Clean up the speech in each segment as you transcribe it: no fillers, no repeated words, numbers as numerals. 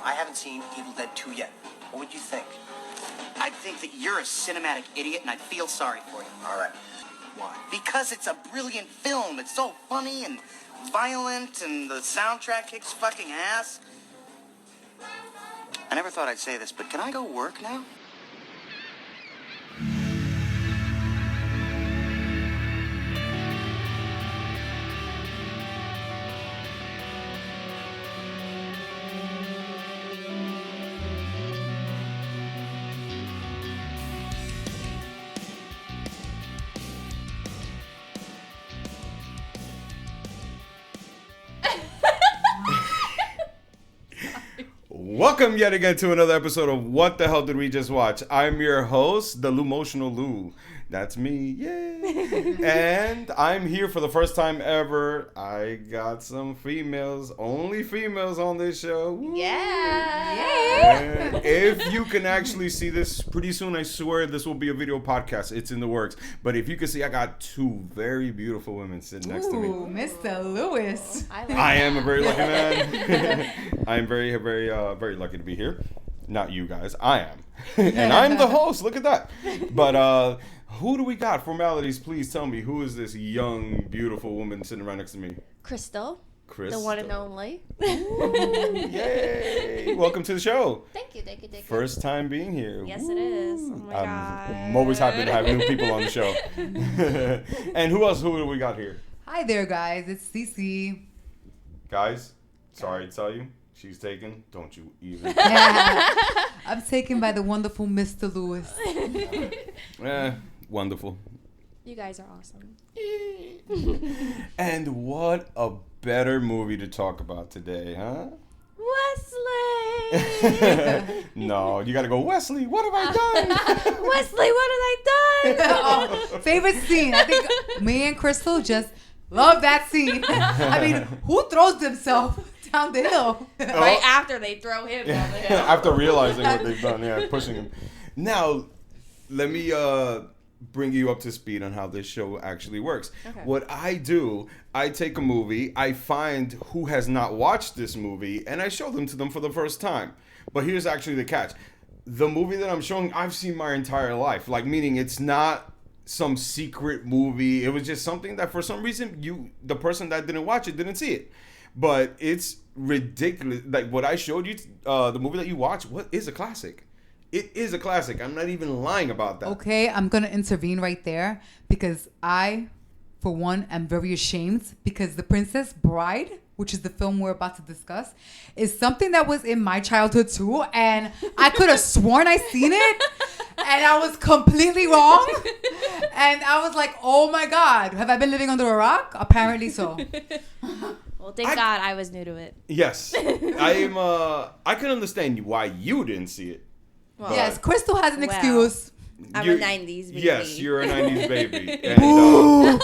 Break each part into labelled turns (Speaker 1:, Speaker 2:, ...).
Speaker 1: I haven't seen Evil Dead 2 yet. What would you think?
Speaker 2: I think that you're a cinematic idiot, and I feel sorry for you.
Speaker 1: All right. Why?
Speaker 2: Because it's a brilliant film. It's so funny and violent, and the soundtrack kicks fucking ass. I never thought I'd say this, but can I go work now?
Speaker 3: Welcome yet again to another episode of What the Hell Did We Just Watch? I'm your host, the Lumotional Lou. That's me, yay! And I'm here for the first time ever. I got some females, only females on this show. Woo.
Speaker 4: Yeah!
Speaker 3: And if you can actually see this, pretty soon I swear this will be a video podcast. It's in the works. But if you can see, I got two very beautiful women sitting next to me.
Speaker 5: Ooh, Mr. Lewis.
Speaker 3: I am a very lucky man. I am very, very, very lucky to be here. Not you guys. I am. And I'm the host. Look at that. But who do we got? Formalities, please tell me. Who is this young, beautiful woman sitting right next to me?
Speaker 4: Crystal.
Speaker 3: Crystal.
Speaker 4: The one and only.
Speaker 3: Ooh, yay. Welcome to the show.
Speaker 4: Thank you.
Speaker 3: First time being here.
Speaker 4: Yes, it is. Oh my God.
Speaker 3: I'm always happy to have new people on the show. And who else? Who do we got here?
Speaker 5: Hi there, guys. It's Cece.
Speaker 3: Guys, sorry to tell you. She's taken. Don't you even.
Speaker 5: I'm taken by the wonderful Mr. Lewis.
Speaker 3: Wonderful.
Speaker 4: You guys are awesome.
Speaker 3: And what a better movie to talk about today, huh?
Speaker 4: Wesley!
Speaker 3: No, you gotta go, Wesley, what have I done?
Speaker 4: Wesley, what have I done?
Speaker 5: Oh, favorite scene. I think me and Crystal just love that scene. I mean, who throws themselves down the hill?
Speaker 4: Right after they throw him down the hill.
Speaker 3: After realizing what they've done, yeah, pushing him. Now, let me bring you up to speed on how this show actually works.
Speaker 4: Okay.
Speaker 3: What I do, I take a movie, I find who has not watched this movie, and I show them to them for the first time. But here's actually the catch. The movie that I'm showing, I've seen my entire life. Like, meaning it's not some secret movie. It was just something that for some reason, the person that didn't watch it didn't see it. But it's ridiculous. Like, what I showed you, the movie that you watched, what is a classic? It is a classic. I'm not even lying about that.
Speaker 5: Okay, I'm going to intervene right there because I, for one, am very ashamed because The Princess Bride, which is the film we're about to discuss, is something that was in my childhood too. And I could have sworn I seen it and I was completely wrong. And I was like, oh my God, have I been living under a rock? Apparently so.
Speaker 4: Well, thank God I was new to it.
Speaker 3: Yes. I can understand why you didn't see it.
Speaker 4: Well,
Speaker 5: Yes, Crystal has an excuse.
Speaker 4: I'm a 90s baby.
Speaker 3: Yes, you're a 90s baby. And,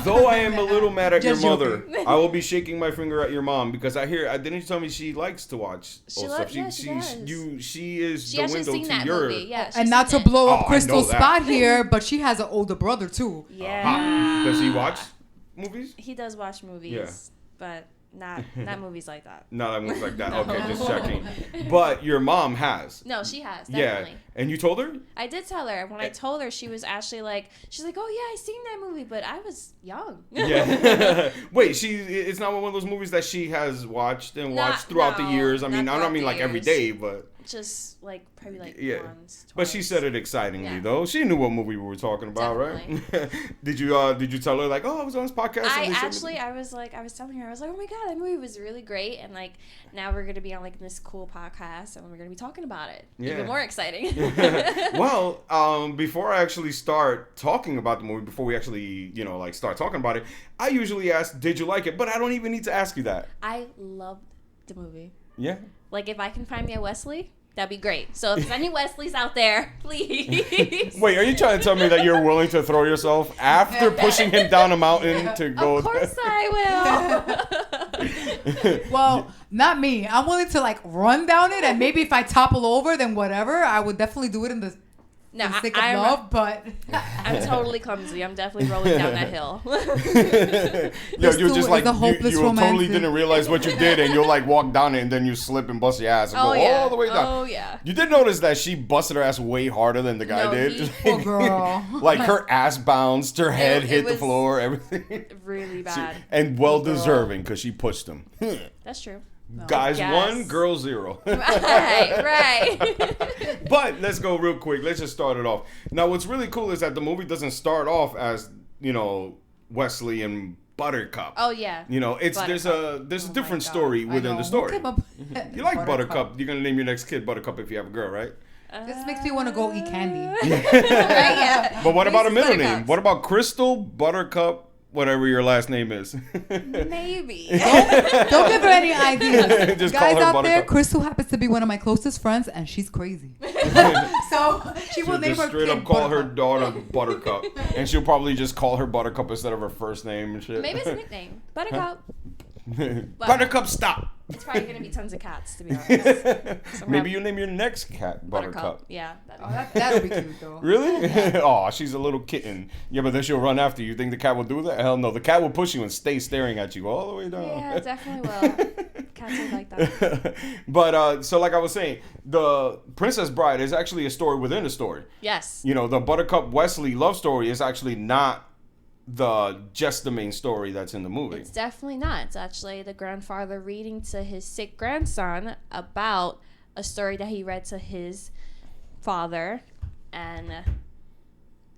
Speaker 3: though I am a little mad at
Speaker 5: Just
Speaker 3: your mother,
Speaker 5: joking.
Speaker 3: I will be shaking my finger at your mom because didn't you tell me she likes to watch
Speaker 4: She
Speaker 3: old stuff?
Speaker 4: yeah, she does.
Speaker 3: She is
Speaker 4: She
Speaker 3: the
Speaker 4: hasn't
Speaker 3: window
Speaker 4: seen
Speaker 3: to
Speaker 4: that
Speaker 3: your...
Speaker 4: movie. Yeah, she's
Speaker 5: And not to
Speaker 4: seen it.
Speaker 5: blow
Speaker 3: Oh,
Speaker 5: up
Speaker 3: I know
Speaker 5: Crystal's
Speaker 3: that.
Speaker 5: spot here, but she has an older brother too.
Speaker 4: Yeah.
Speaker 3: Does he watch movies?
Speaker 4: He does watch movies,
Speaker 3: Yeah.
Speaker 4: but not movies like that.
Speaker 3: No, that moves like that.
Speaker 4: No.
Speaker 3: Okay, just checking. But your mom has.
Speaker 4: No, she has,
Speaker 3: Yeah.
Speaker 4: definitely.
Speaker 3: And you told her?
Speaker 4: I did tell her. When I told her, she was actually like, she's like, oh yeah, I seen that movie, but I was young.
Speaker 3: Yeah. Wait, it's not one of those movies that she has watched and watched throughout the years. I mean, I don't mean like every day, but
Speaker 4: just like probably like
Speaker 3: yeah.
Speaker 4: once, twice.
Speaker 3: But she said it excitingly
Speaker 4: Yeah.
Speaker 3: though. She knew what movie we were talking about, right? Did you tell her like, oh, I was on this podcast?
Speaker 4: I was telling her, I was like, oh my God, that movie was really great, and like now we're gonna be on like this cool podcast, and we're gonna be talking about it.
Speaker 3: Yeah.
Speaker 4: Even more exciting.
Speaker 3: Well, before I actually start talking about the movie, before we actually, start talking about it, I usually ask, did you like it? But I don't even need to ask you that.
Speaker 4: I loved the movie.
Speaker 3: Yeah.
Speaker 4: Like, if I can find me a Wesley, that'd be great. So if there's any Wesleys out there, please.
Speaker 3: Wait, are you trying to tell me that you're willing to throw yourself after pushing him down a mountain to go?
Speaker 4: Of course I will.
Speaker 5: Well, not me. I'm willing to like run down it, and maybe if I topple over, then whatever. I would definitely do it in the
Speaker 4: No,
Speaker 5: for the sake of love, but
Speaker 4: I'm totally clumsy. I'm definitely rolling down that hill.
Speaker 3: Yo, you just like
Speaker 5: a hopeless
Speaker 3: you totally
Speaker 5: romantic.
Speaker 3: didn't realize what you did, and you'll like walk down it, and then you slip and bust your ass and go all the way down.
Speaker 4: Oh yeah.
Speaker 3: You did notice that she busted her ass way harder than the guy
Speaker 4: No,
Speaker 3: did.
Speaker 5: poor girl.
Speaker 3: Like her ass bounced, her head
Speaker 4: it
Speaker 3: hit the
Speaker 4: was
Speaker 3: floor, everything.
Speaker 4: Really bad.
Speaker 3: And well deserving because she pushed him.
Speaker 4: That's true.
Speaker 3: Guys
Speaker 4: Yes.
Speaker 3: 1, girl 0.
Speaker 4: Right.
Speaker 3: But let's go real quick. Let's just start it off. Now, what's really cool is that the movie doesn't start off as, you know, Wesley and Buttercup.
Speaker 4: Oh yeah.
Speaker 3: You know, it's there's a
Speaker 5: Oh
Speaker 3: different story within the story. You like Buttercup. You're gonna name your next kid Buttercup if you have a girl, right?
Speaker 5: This makes me want to go eat candy.
Speaker 4: Right, yeah.
Speaker 3: But what about a middle
Speaker 4: Buttercups.
Speaker 3: name? What about Crystal Buttercup, whatever your last name is?
Speaker 4: Maybe.
Speaker 5: Don't give her any ideas.
Speaker 3: Just
Speaker 5: Guys
Speaker 3: call her
Speaker 5: out there,
Speaker 3: Buttercup.
Speaker 5: Crystal happens to be one of my closest friends, and she's crazy. So she will
Speaker 3: She'll
Speaker 5: name
Speaker 3: just
Speaker 5: her
Speaker 3: straight
Speaker 5: kid
Speaker 3: up call her
Speaker 5: Buttercup.
Speaker 3: daughter Buttercup, and she'll probably just call her Buttercup instead of her first name and shit.
Speaker 4: Maybe it's a nickname. Buttercup.
Speaker 3: Buttercup, stop.
Speaker 4: It's probably gonna be tons of cats, to be honest.
Speaker 3: Maybe you name your next cat Buttercup.
Speaker 4: Yeah.
Speaker 5: Oh, that'll be cute though.
Speaker 3: Really? Oh, she's a little kitten. Yeah, but then she'll run after you. You think the cat will do that? Hell no. The cat will push you and stay staring at you all the way down.
Speaker 4: Yeah, definitely will. Cats are like that.
Speaker 3: But so like I was saying, the Princess Bride is actually a story within a story.
Speaker 4: Yes.
Speaker 3: You know, the Buttercup Wesley love story is actually not just the main story that's in the movie.
Speaker 4: It's definitely not. It's actually the grandfather reading to his sick grandson about a story that he read to his father, and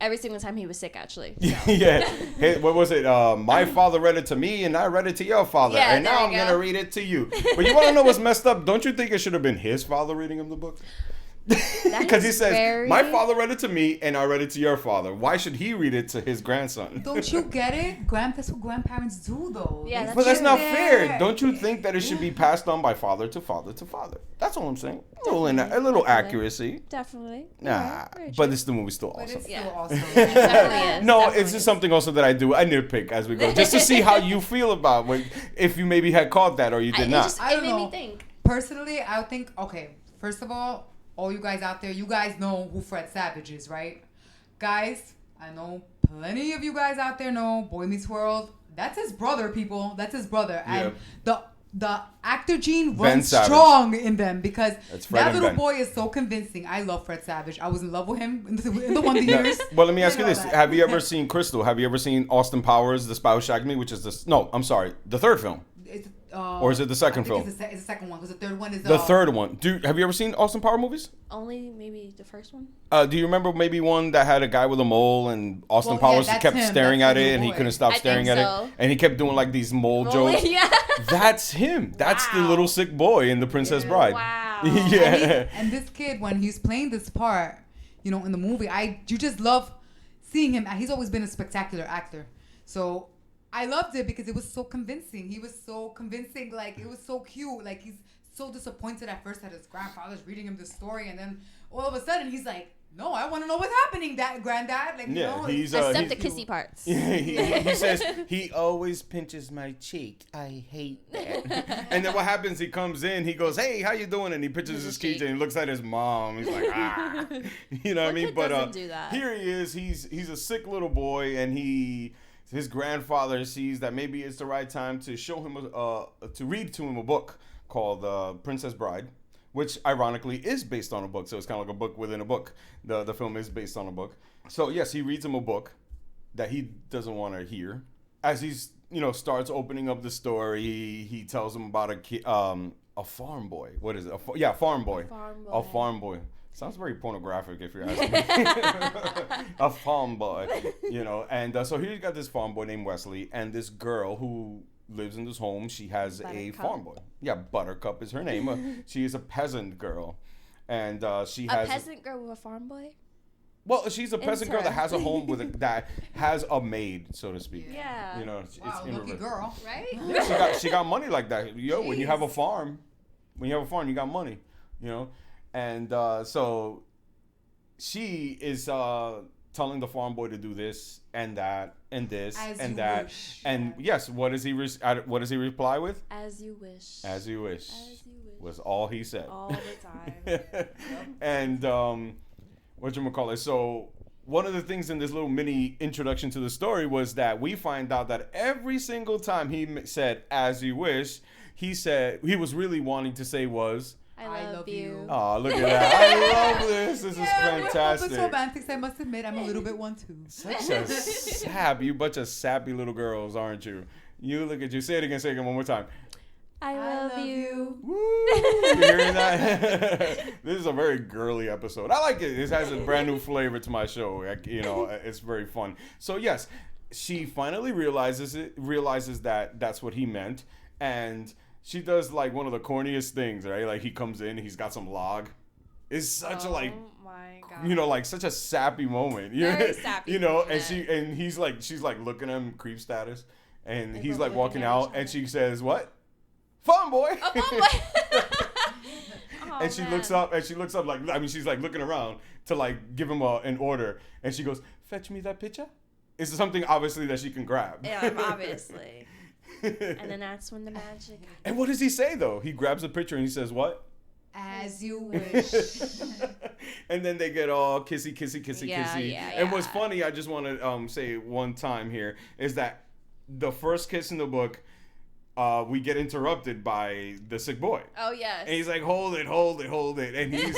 Speaker 4: every single time he was sick, actually. So.
Speaker 3: Yeah. Hey, what was it? My father read it to me, and I read it to your father,
Speaker 4: Yeah,
Speaker 3: and
Speaker 4: there
Speaker 3: now
Speaker 4: you
Speaker 3: I'm
Speaker 4: go.
Speaker 3: gonna read it to you. But you want to know what's messed up? Don't you think it should have been his father reading him the book? Because he
Speaker 4: is
Speaker 3: says,
Speaker 4: very-
Speaker 3: my father read it to me, and I read it to your father. Why should he read it to his grandson?
Speaker 5: Don't you get it? That's what grandparents do, though.
Speaker 4: Yeah,
Speaker 5: They
Speaker 3: But that's
Speaker 5: sit
Speaker 3: not
Speaker 5: there.
Speaker 3: fair. Don't you think that it should be passed on by father to father to father? That's all I'm saying. A little accuracy.
Speaker 4: Definitely.
Speaker 3: Nah,
Speaker 4: Very
Speaker 3: but
Speaker 4: true.
Speaker 3: this the movie's still
Speaker 5: But
Speaker 3: awesome.
Speaker 5: it's
Speaker 4: Yeah.
Speaker 5: still awesome.
Speaker 4: Definitely is.
Speaker 3: No,
Speaker 4: Definitely
Speaker 3: it's just
Speaker 4: is.
Speaker 3: something also that I do. I nitpick as we go, just to see how you feel about it. If you maybe had caught that or you did not.
Speaker 5: I
Speaker 4: It
Speaker 5: don't
Speaker 4: made
Speaker 5: know.
Speaker 4: me think.
Speaker 5: Personally, I would think, okay, first of all you guys out there, you guys know who Fred Savage is, right? Guys, I know plenty of you guys out there know Boy Meets World. That's his brother, people. That's his brother. And the actor gene
Speaker 3: Ben
Speaker 5: runs
Speaker 3: Savage.
Speaker 5: strong in them because
Speaker 3: That's Fred
Speaker 5: that
Speaker 3: and
Speaker 5: little
Speaker 3: Ben.
Speaker 5: boy is so convincing. I love Fred Savage. I was in love with him in the Wonder Years.
Speaker 3: Well, let me ask you
Speaker 5: know
Speaker 3: this:
Speaker 5: that.
Speaker 3: have you ever seen Crystal? Have you ever seen Austin Powers, The Spy Who Shagged Me, which is the third film?
Speaker 5: It's,
Speaker 3: Or is it the second
Speaker 5: I think
Speaker 3: film?
Speaker 5: It's the second one because the third one is
Speaker 3: The third one. Have you ever seen Austin Power movies?
Speaker 4: Only maybe the first one.
Speaker 3: Do you remember maybe one that had a guy with a mole and Austin
Speaker 5: Well, yeah,
Speaker 3: Powers
Speaker 5: that's
Speaker 3: kept
Speaker 5: him.
Speaker 3: staring
Speaker 5: That's
Speaker 3: at
Speaker 5: the
Speaker 3: it
Speaker 5: little
Speaker 3: and he
Speaker 5: boy.
Speaker 3: couldn't stop
Speaker 4: I
Speaker 3: staring
Speaker 4: think
Speaker 3: at
Speaker 4: so.
Speaker 3: it and he kept doing like these mole jokes?
Speaker 4: Yeah.
Speaker 3: That's him. That's the
Speaker 4: Wow.
Speaker 3: little sick boy in The Princess Bride.
Speaker 4: Wow.
Speaker 3: Yeah.
Speaker 5: And this kid, when he's playing this part, you know, in the movie, you just love seeing him. He's always been a spectacular actor. So I loved it because it was so convincing. He was so convincing. Like, it was so cute. Like, he's so disappointed at first that his grandfather's reading him the story. And then all of a sudden, he's like, no, I want to know what's happening, granddad. Like, you
Speaker 3: Yeah,
Speaker 5: know,
Speaker 3: he's,
Speaker 4: Except the
Speaker 3: he's-
Speaker 4: kissy parts.
Speaker 3: he says he always pinches my cheek. I hate that. And then what happens? He comes in. He goes, "Hey, how you doing?" And he pinches his cheek and he looks at his mom. He's like, "Ah," you know what I
Speaker 4: What
Speaker 3: mean?
Speaker 4: kid
Speaker 3: But
Speaker 4: doesn't do that?
Speaker 3: here he is. He's a sick little boy, and his grandfather sees that maybe it's the right time to show him to read to him a book called Princess Bride, which ironically is based on a book. So it's kind of like a book within a book. The film is based on a book. So yes, he reads him a book that he doesn't want to hear. As he's starts opening up the story, he tells him about a farm boy. What is it? Farm boy.
Speaker 4: Farm boy.
Speaker 3: A farm boy. Sounds very pornographic if you're asking me. A farm boy, And so here you got this farm boy named Wesley and this girl who lives in this home. She has a
Speaker 4: Buttercup.
Speaker 3: farm boy. Yeah, Buttercup is her name. She is a peasant girl. And she
Speaker 4: A
Speaker 3: has...
Speaker 4: peasant girl with a farm boy?
Speaker 3: Well, she's a peasant girl that has a home that has a maid, so to speak.
Speaker 4: Yeah.
Speaker 3: It's
Speaker 5: wow,
Speaker 3: in
Speaker 5: lucky
Speaker 3: reverse.
Speaker 5: girl.
Speaker 4: Right?
Speaker 3: She got money like that. When you have a farm, you got money, And so she is telling the farm boy to do this and that and this
Speaker 5: As
Speaker 3: and
Speaker 5: you
Speaker 3: that.
Speaker 5: wish.
Speaker 3: And yes, what does he reply with?
Speaker 4: As you wish.
Speaker 3: As you wish.
Speaker 4: As you wish.
Speaker 3: Was all he said.
Speaker 4: All the time.
Speaker 3: And whatchamacallit. So one of the things in this little mini introduction to the story was that we find out that every single time he said "as you wish," he said he was really wanting to say was.
Speaker 4: I love you.
Speaker 3: Oh, look at that. I love this. This is fantastic.
Speaker 5: It's romantic, I must admit. I'm a little bit one too.
Speaker 3: Such a sap. You bunch of sappy little girls, aren't you? You look at you. Say it again one more time.
Speaker 4: I love you.
Speaker 3: Woo! You hearing that? This is a very girly episode. I like it. It has a brand new flavor to my show. It's very fun. So yes, she finally realizes that that's what he meant, and she does like one of the corniest things, right? Like he comes in, he's got some log. It's such a
Speaker 4: my God.
Speaker 3: like such a sappy moment.
Speaker 4: Very sappy
Speaker 3: and
Speaker 4: moment.
Speaker 3: she's like looking at him, creep status, and
Speaker 4: They
Speaker 3: he's
Speaker 4: both
Speaker 3: like
Speaker 4: looking
Speaker 3: walking
Speaker 4: at
Speaker 3: out,
Speaker 4: each
Speaker 3: and
Speaker 4: other.
Speaker 3: she says, "What? Fun boy."
Speaker 4: Oh, boy. Oh,
Speaker 3: and she
Speaker 4: man.
Speaker 3: looks up like, I mean, she's like looking around to like give him an order, and she goes, "Fetch me that picture." It's something obviously that she can grab.
Speaker 4: Yeah, obviously. And then that's when the magic.
Speaker 3: And what does he say though? He grabs a picture and he says, "What?"
Speaker 5: As you wish.
Speaker 3: And then they get all kissy.
Speaker 4: Yeah,
Speaker 3: And what's
Speaker 4: yeah.
Speaker 3: funny, I just want to say one time here, is that the first kiss in the book, we get interrupted by the sick boy.
Speaker 4: Oh, yes.
Speaker 3: And he's like, hold it. And he's,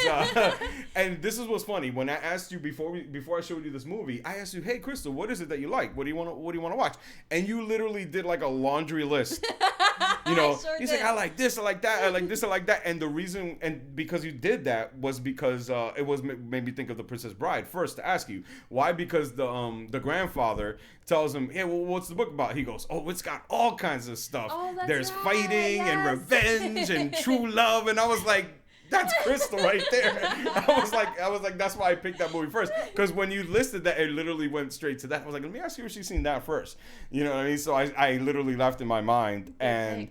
Speaker 3: and this is what's funny. When I asked you before I showed you this movie, I asked you, "Hey, Crystal, what is it that you like? What do you want to watch?" And you literally did like a laundry list.
Speaker 4: Sure
Speaker 3: He's
Speaker 4: did.
Speaker 3: like, "I like this, I like that, I like this, I like that." And the reason, and because you did that, was because made me think of The Princess Bride first to ask you why. Because the grandfather tells him, "Hey, well, what's the book about?" He goes, "Oh, it's got all kinds of stuff.
Speaker 4: Oh, that's
Speaker 3: There's
Speaker 4: right,
Speaker 3: fighting and
Speaker 4: yes.
Speaker 3: revenge and true love." And I was like, that's Crystal right there. I was like, that's why I picked that movie first. Because when you listed that, it literally went straight to that. I was like, let me ask you if she's seen that first. You know what I mean? So I literally left in my mind, and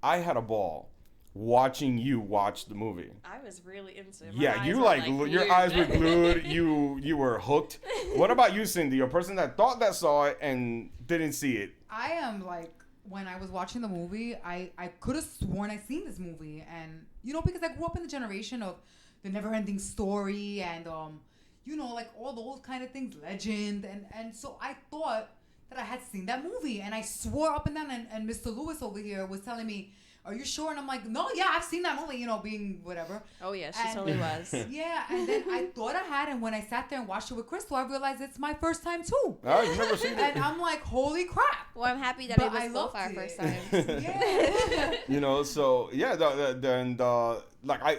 Speaker 3: I had a ball watching you watch the movie.
Speaker 4: I was really into it. My
Speaker 3: Yeah,
Speaker 4: eyes
Speaker 3: you
Speaker 4: were,
Speaker 3: like
Speaker 4: glued.
Speaker 3: your eyes were glued. You were hooked. What about you, Cindy? A person that thought that saw it and didn't see it.
Speaker 5: I am like, when I was watching the movie, I could have sworn I seen this movie, and because I grew up in the generation of the never-ending story and like all those kind of things, legend, and so I thought that I had seen that movie, and I swore up and down, and Mr. Lewis over here was telling me, "Are you sure?" And I'm like, "No, yeah, I've seen that movie," being whatever.
Speaker 4: Oh, yeah, she
Speaker 5: And-
Speaker 4: totally was.
Speaker 5: Yeah, and then I thought I had, and when I sat there and watched it with Crystal, I realized it's my first time too.
Speaker 3: I've never seen
Speaker 5: And
Speaker 3: it.
Speaker 5: I'm like, holy crap.
Speaker 4: Well, I'm happy that
Speaker 5: But
Speaker 4: it was
Speaker 5: I
Speaker 4: both
Speaker 5: loved
Speaker 4: our
Speaker 5: it.
Speaker 4: first times.
Speaker 5: Yeah.
Speaker 3: So yeah,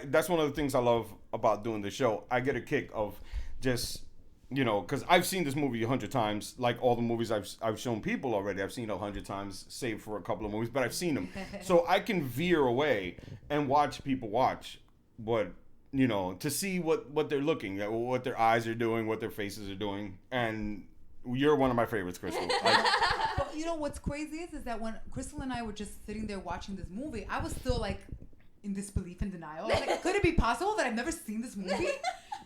Speaker 3: that's one of the things I love about doing the show. I get a kick of just, because I've seen this movie 100 times, like all the movies I've shown people already. I've seen 100 times, save for a couple of movies, but I've seen them. So I can veer away and watch people watch what, to see what they're looking at, what their eyes are doing, what their faces are doing. And you're one of my favorites, Crystal.
Speaker 5: But what's crazy is that when Crystal and I were just sitting there watching this movie, I was still like in disbelief and denial. I was like, could it be possible that I've never seen this movie?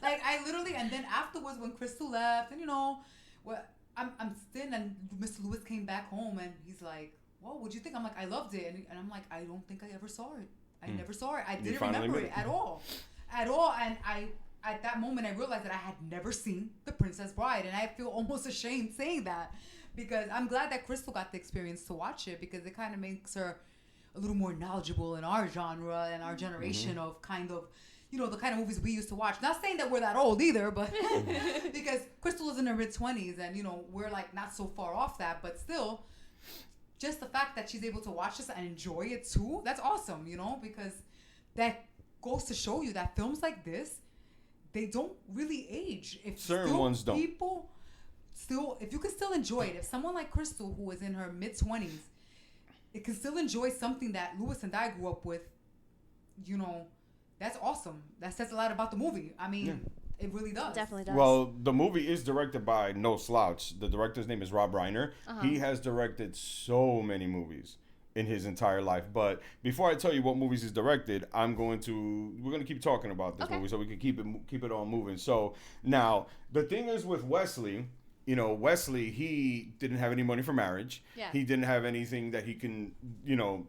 Speaker 5: Like I literally, and then afterwards when Crystal left, and I'm sitting, and Mr. Lewis came back home, and he's like, "Whoa, what'd you think?" I'm like, "I loved it," and I'm like, "I don't think I ever saw it. I never saw it. I didn't
Speaker 3: finally
Speaker 5: remember
Speaker 3: admit
Speaker 5: it at all." And at that moment, I realized that I had never seen The Princess Bride, and I feel almost ashamed saying that, because I'm glad that Crystal got the experience to watch it, because it kind of makes her a little more knowledgeable in our genre and our generation of kind of, the kind of movies we used to watch. Not saying that we're that old either, but because Crystal is in her mid-20s, and, we're like not so far off that, but still, just the fact that she's able to watch this and enjoy it too, that's awesome, because that goes to show you that films like this, they don't really age. If
Speaker 3: Certain ones don't.
Speaker 5: People still, if you can still enjoy it, if someone like Crystal, who is in her mid-20s, it can still enjoy something that Lewis and I grew up with, that's awesome. That says a lot about the movie. I mean, it really does.
Speaker 4: Definitely does.
Speaker 3: Well, the movie is directed by no slouch. The director's name is Rob Reiner.
Speaker 4: Uh-huh.
Speaker 3: He has directed so many movies in his entire life. But before I tell you what movies he's directed, we're going to keep talking about this movie so we can keep it all moving. So now the thing is with Wesley, Wesley, he didn't have any money for marriage.
Speaker 4: Yeah.
Speaker 3: He didn't have anything that he can,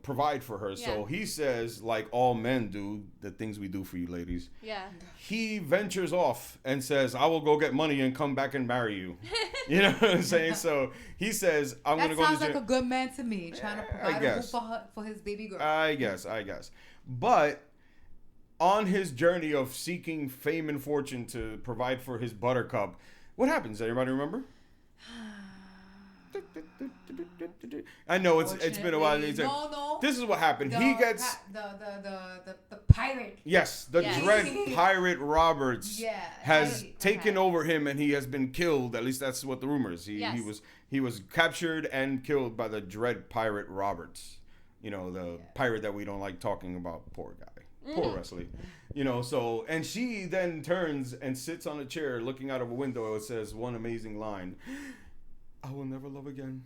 Speaker 3: provide for her. So
Speaker 4: Yeah.
Speaker 3: he says, like all men do, the things we do for you ladies.
Speaker 4: Yeah.
Speaker 3: He ventures off and says, I will go get money and come back and marry you. You know what I'm saying? So he says, I'm going to go to
Speaker 5: That sounds like a good man to me, trying to provide a home for his baby girl.
Speaker 3: I guess. But on his journey of seeking fame and fortune to provide for his buttercup, what happens? Everybody remember? I know it's been a while.
Speaker 5: No.
Speaker 3: This is what happened. He gets
Speaker 5: the pirate.
Speaker 3: yes, the
Speaker 4: Yes.
Speaker 3: dread pirate Roberts has
Speaker 5: Right.
Speaker 3: taken over him, and he has been killed. At least that's what the rumor is. He was captured and killed by the dread pirate Roberts. The pirate that we don't like talking about. Poor guy. Poor Wesley. So, and she then turns and sits on a chair looking out of a window. It says one amazing line: I will never love again.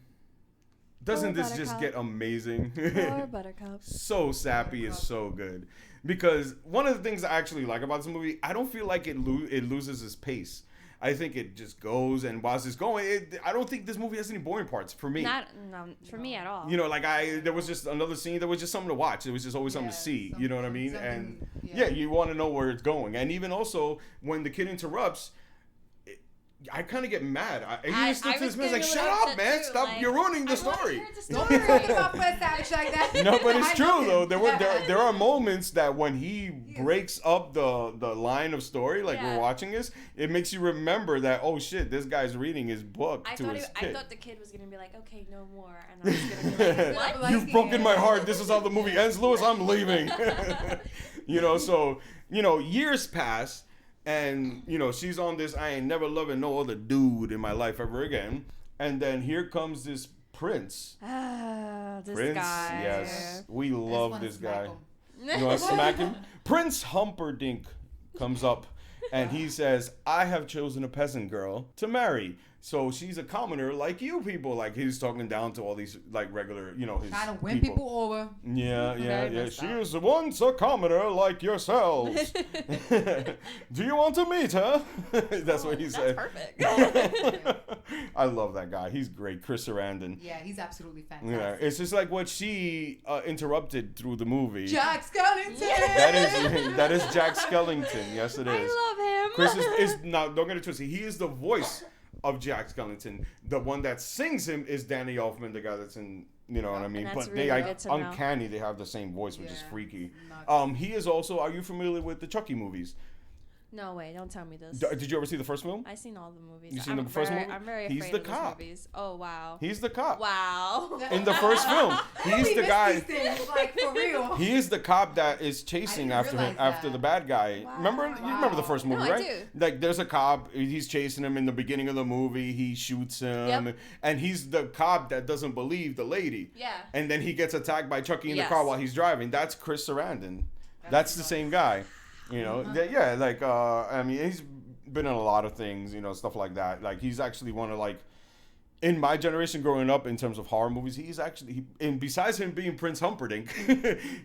Speaker 3: Doesn't
Speaker 4: Poor
Speaker 3: this just
Speaker 4: Buttercup.
Speaker 3: get amazing?
Speaker 4: Poor Buttercup.
Speaker 3: So sappy is so good. Because one of the things I actually like about this movie, I don't feel like it loses its pace. I think it just goes, and whilst it's going, I don't think this movie has any boring parts for me.
Speaker 4: No, for me at all.
Speaker 3: There was just another scene. There was just something to watch. It was just always something to see. You know what I mean? And you want to know where it's going. And even also when the kid interrupts, I kind of get mad. I still to this man like, shut up, man! Stop! You're ruining the story.
Speaker 5: Don't be talking about Fred Savage like that.
Speaker 3: No, but it's
Speaker 5: I
Speaker 3: true
Speaker 5: love
Speaker 3: though.
Speaker 5: him.
Speaker 3: There are moments that when he breaks up the line of story, like we're watching this, it makes you remember that, oh shit, this guy's reading his book to his kid.
Speaker 4: I thought the kid was gonna be like, okay, no more, and I was gonna be like, what?
Speaker 3: You've broken my heart. This is how the movie ends, Lewis. I'm leaving. So years pass. And, she's on this, I ain't never loving no other dude in my life ever again. And then here comes this prince.
Speaker 4: This
Speaker 3: Prince,
Speaker 4: guy.
Speaker 3: yes. We love
Speaker 5: wanna
Speaker 3: this
Speaker 5: smack
Speaker 3: guy.
Speaker 5: him.
Speaker 3: You want to smack him? Prince Humperdinck comes up and he says, I have chosen a peasant girl to marry. So she's a commoner like you people. Like he's talking down to all these like regular, his
Speaker 5: Trying to win people over.
Speaker 3: Yeah. She is once a commoner like yourselves. Do you want to meet her? That's what he said.
Speaker 4: Perfect.
Speaker 3: I love that guy. He's great. Chris Sarandon.
Speaker 5: Yeah, he's absolutely fantastic.
Speaker 3: Yeah, it's just like what she interrupted through the movie.
Speaker 5: Jack Skellington.
Speaker 3: That is Jack Skellington. Yes, it is.
Speaker 4: I love him.
Speaker 3: Chris is now. Don't get it twisted. He is the voice of Jack Skellington. The one that sings him is Danny Elfman, the guy that's in. You know what I mean?
Speaker 4: that's
Speaker 3: But
Speaker 4: really good to know.
Speaker 3: uncanny. They have the same voice, which is
Speaker 5: Yeah,
Speaker 3: freaky.
Speaker 5: nuts.
Speaker 3: He is also. Are you familiar with the Chucky movies?
Speaker 4: No way, don't tell me this.
Speaker 3: Did you ever see the first film?
Speaker 4: I've seen all the movies.
Speaker 3: You seen the first movie?
Speaker 4: I'm very
Speaker 3: He's
Speaker 4: afraid
Speaker 3: the
Speaker 4: of
Speaker 3: cop.
Speaker 4: these movies. Oh wow.
Speaker 3: He's the cop.
Speaker 4: Wow.
Speaker 3: In the first film, he's the guy.
Speaker 5: Like for real.
Speaker 3: He is the cop that is chasing
Speaker 5: I
Speaker 3: after
Speaker 5: didn't
Speaker 3: him,
Speaker 5: realize
Speaker 3: after
Speaker 5: that.
Speaker 3: the bad guy.
Speaker 4: Wow.
Speaker 3: Remember? You remember the first movie,
Speaker 4: No, I
Speaker 3: right?
Speaker 4: do.
Speaker 3: Like, there's a cop. He's chasing him in the beginning of the movie. He shoots him,
Speaker 4: Yep.
Speaker 3: and he's the cop that doesn't believe the lady.
Speaker 4: Yeah.
Speaker 3: And then he gets attacked by Chucky in
Speaker 4: Yes.
Speaker 3: the car while he's driving. That's Chris Sarandon. That's the same guy. I mean, he's been in a lot of things, stuff like that. Like, he's actually one of, like, in my generation growing up in terms of horror movies, he's actually, and besides him being Prince Humperdinck,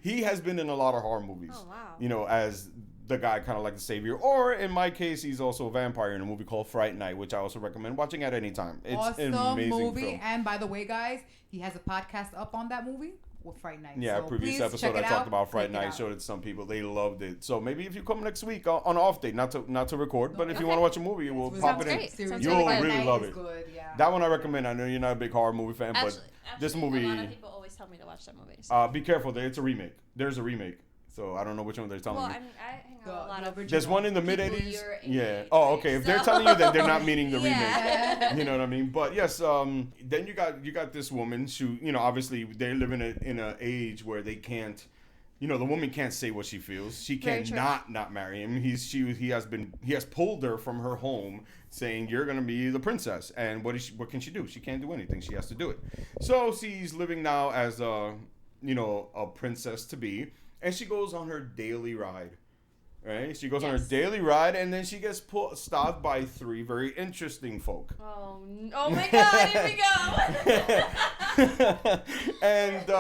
Speaker 3: he has been in a lot of horror movies.
Speaker 4: Oh, wow.
Speaker 3: As the guy kind of like the savior. Or in my case, he's also a vampire in a movie called Fright Night, which I also recommend watching at any time. It's
Speaker 5: Awesome
Speaker 3: an amazing
Speaker 5: movie.
Speaker 3: film.
Speaker 5: And by the way, guys, he has a podcast up on that movie with Fright Night.
Speaker 3: Yeah,
Speaker 5: so
Speaker 3: previous
Speaker 5: please
Speaker 3: episode
Speaker 5: check
Speaker 3: I
Speaker 5: it
Speaker 3: talked
Speaker 5: out.
Speaker 3: about Fright
Speaker 5: Check it
Speaker 3: Night,
Speaker 5: out.
Speaker 3: showed it to some people. They loved it. So maybe if you come next week on off day, not to record, but if you
Speaker 4: Okay.
Speaker 3: want to watch a movie, we'll pop
Speaker 4: Sounds
Speaker 3: it in.
Speaker 4: great. Sounds
Speaker 3: You'll
Speaker 4: really good.
Speaker 3: really
Speaker 5: Night
Speaker 3: love
Speaker 5: is
Speaker 3: it.
Speaker 5: Good, yeah.
Speaker 3: That one I recommend. I know you're not a big horror movie fan,
Speaker 4: Actually,
Speaker 3: but this movie,
Speaker 4: a lot of people always tell me to watch that movie. So.
Speaker 3: be careful. It's a remake. There's a remake. So I don't know which one they're telling
Speaker 4: well,
Speaker 3: you.
Speaker 4: I mean, I hang out
Speaker 5: The-
Speaker 4: with a lot
Speaker 5: the
Speaker 4: of
Speaker 5: original.
Speaker 3: There's one in the mid
Speaker 4: people
Speaker 3: 80s.
Speaker 4: your
Speaker 3: Yeah.
Speaker 4: age,
Speaker 3: Oh, okay. If they're
Speaker 4: so-
Speaker 3: telling you that, they're not meaning the
Speaker 4: Yeah.
Speaker 3: remake. You know what I mean? But yes, then you got this woman who, obviously they live in an age where they can't, the woman can't say what she feels. She
Speaker 4: Very true.
Speaker 3: cannot not marry him. He has pulled her from her home, saying you're gonna be the princess. And what can she do? She can't do anything. She has to do it. So she's living now as a princess to be, and she goes on her daily ride. Right? She goes on her
Speaker 4: Yes.
Speaker 3: daily ride, and then she gets stopped by three very interesting folk.
Speaker 4: Oh my God! Here we go.
Speaker 3: And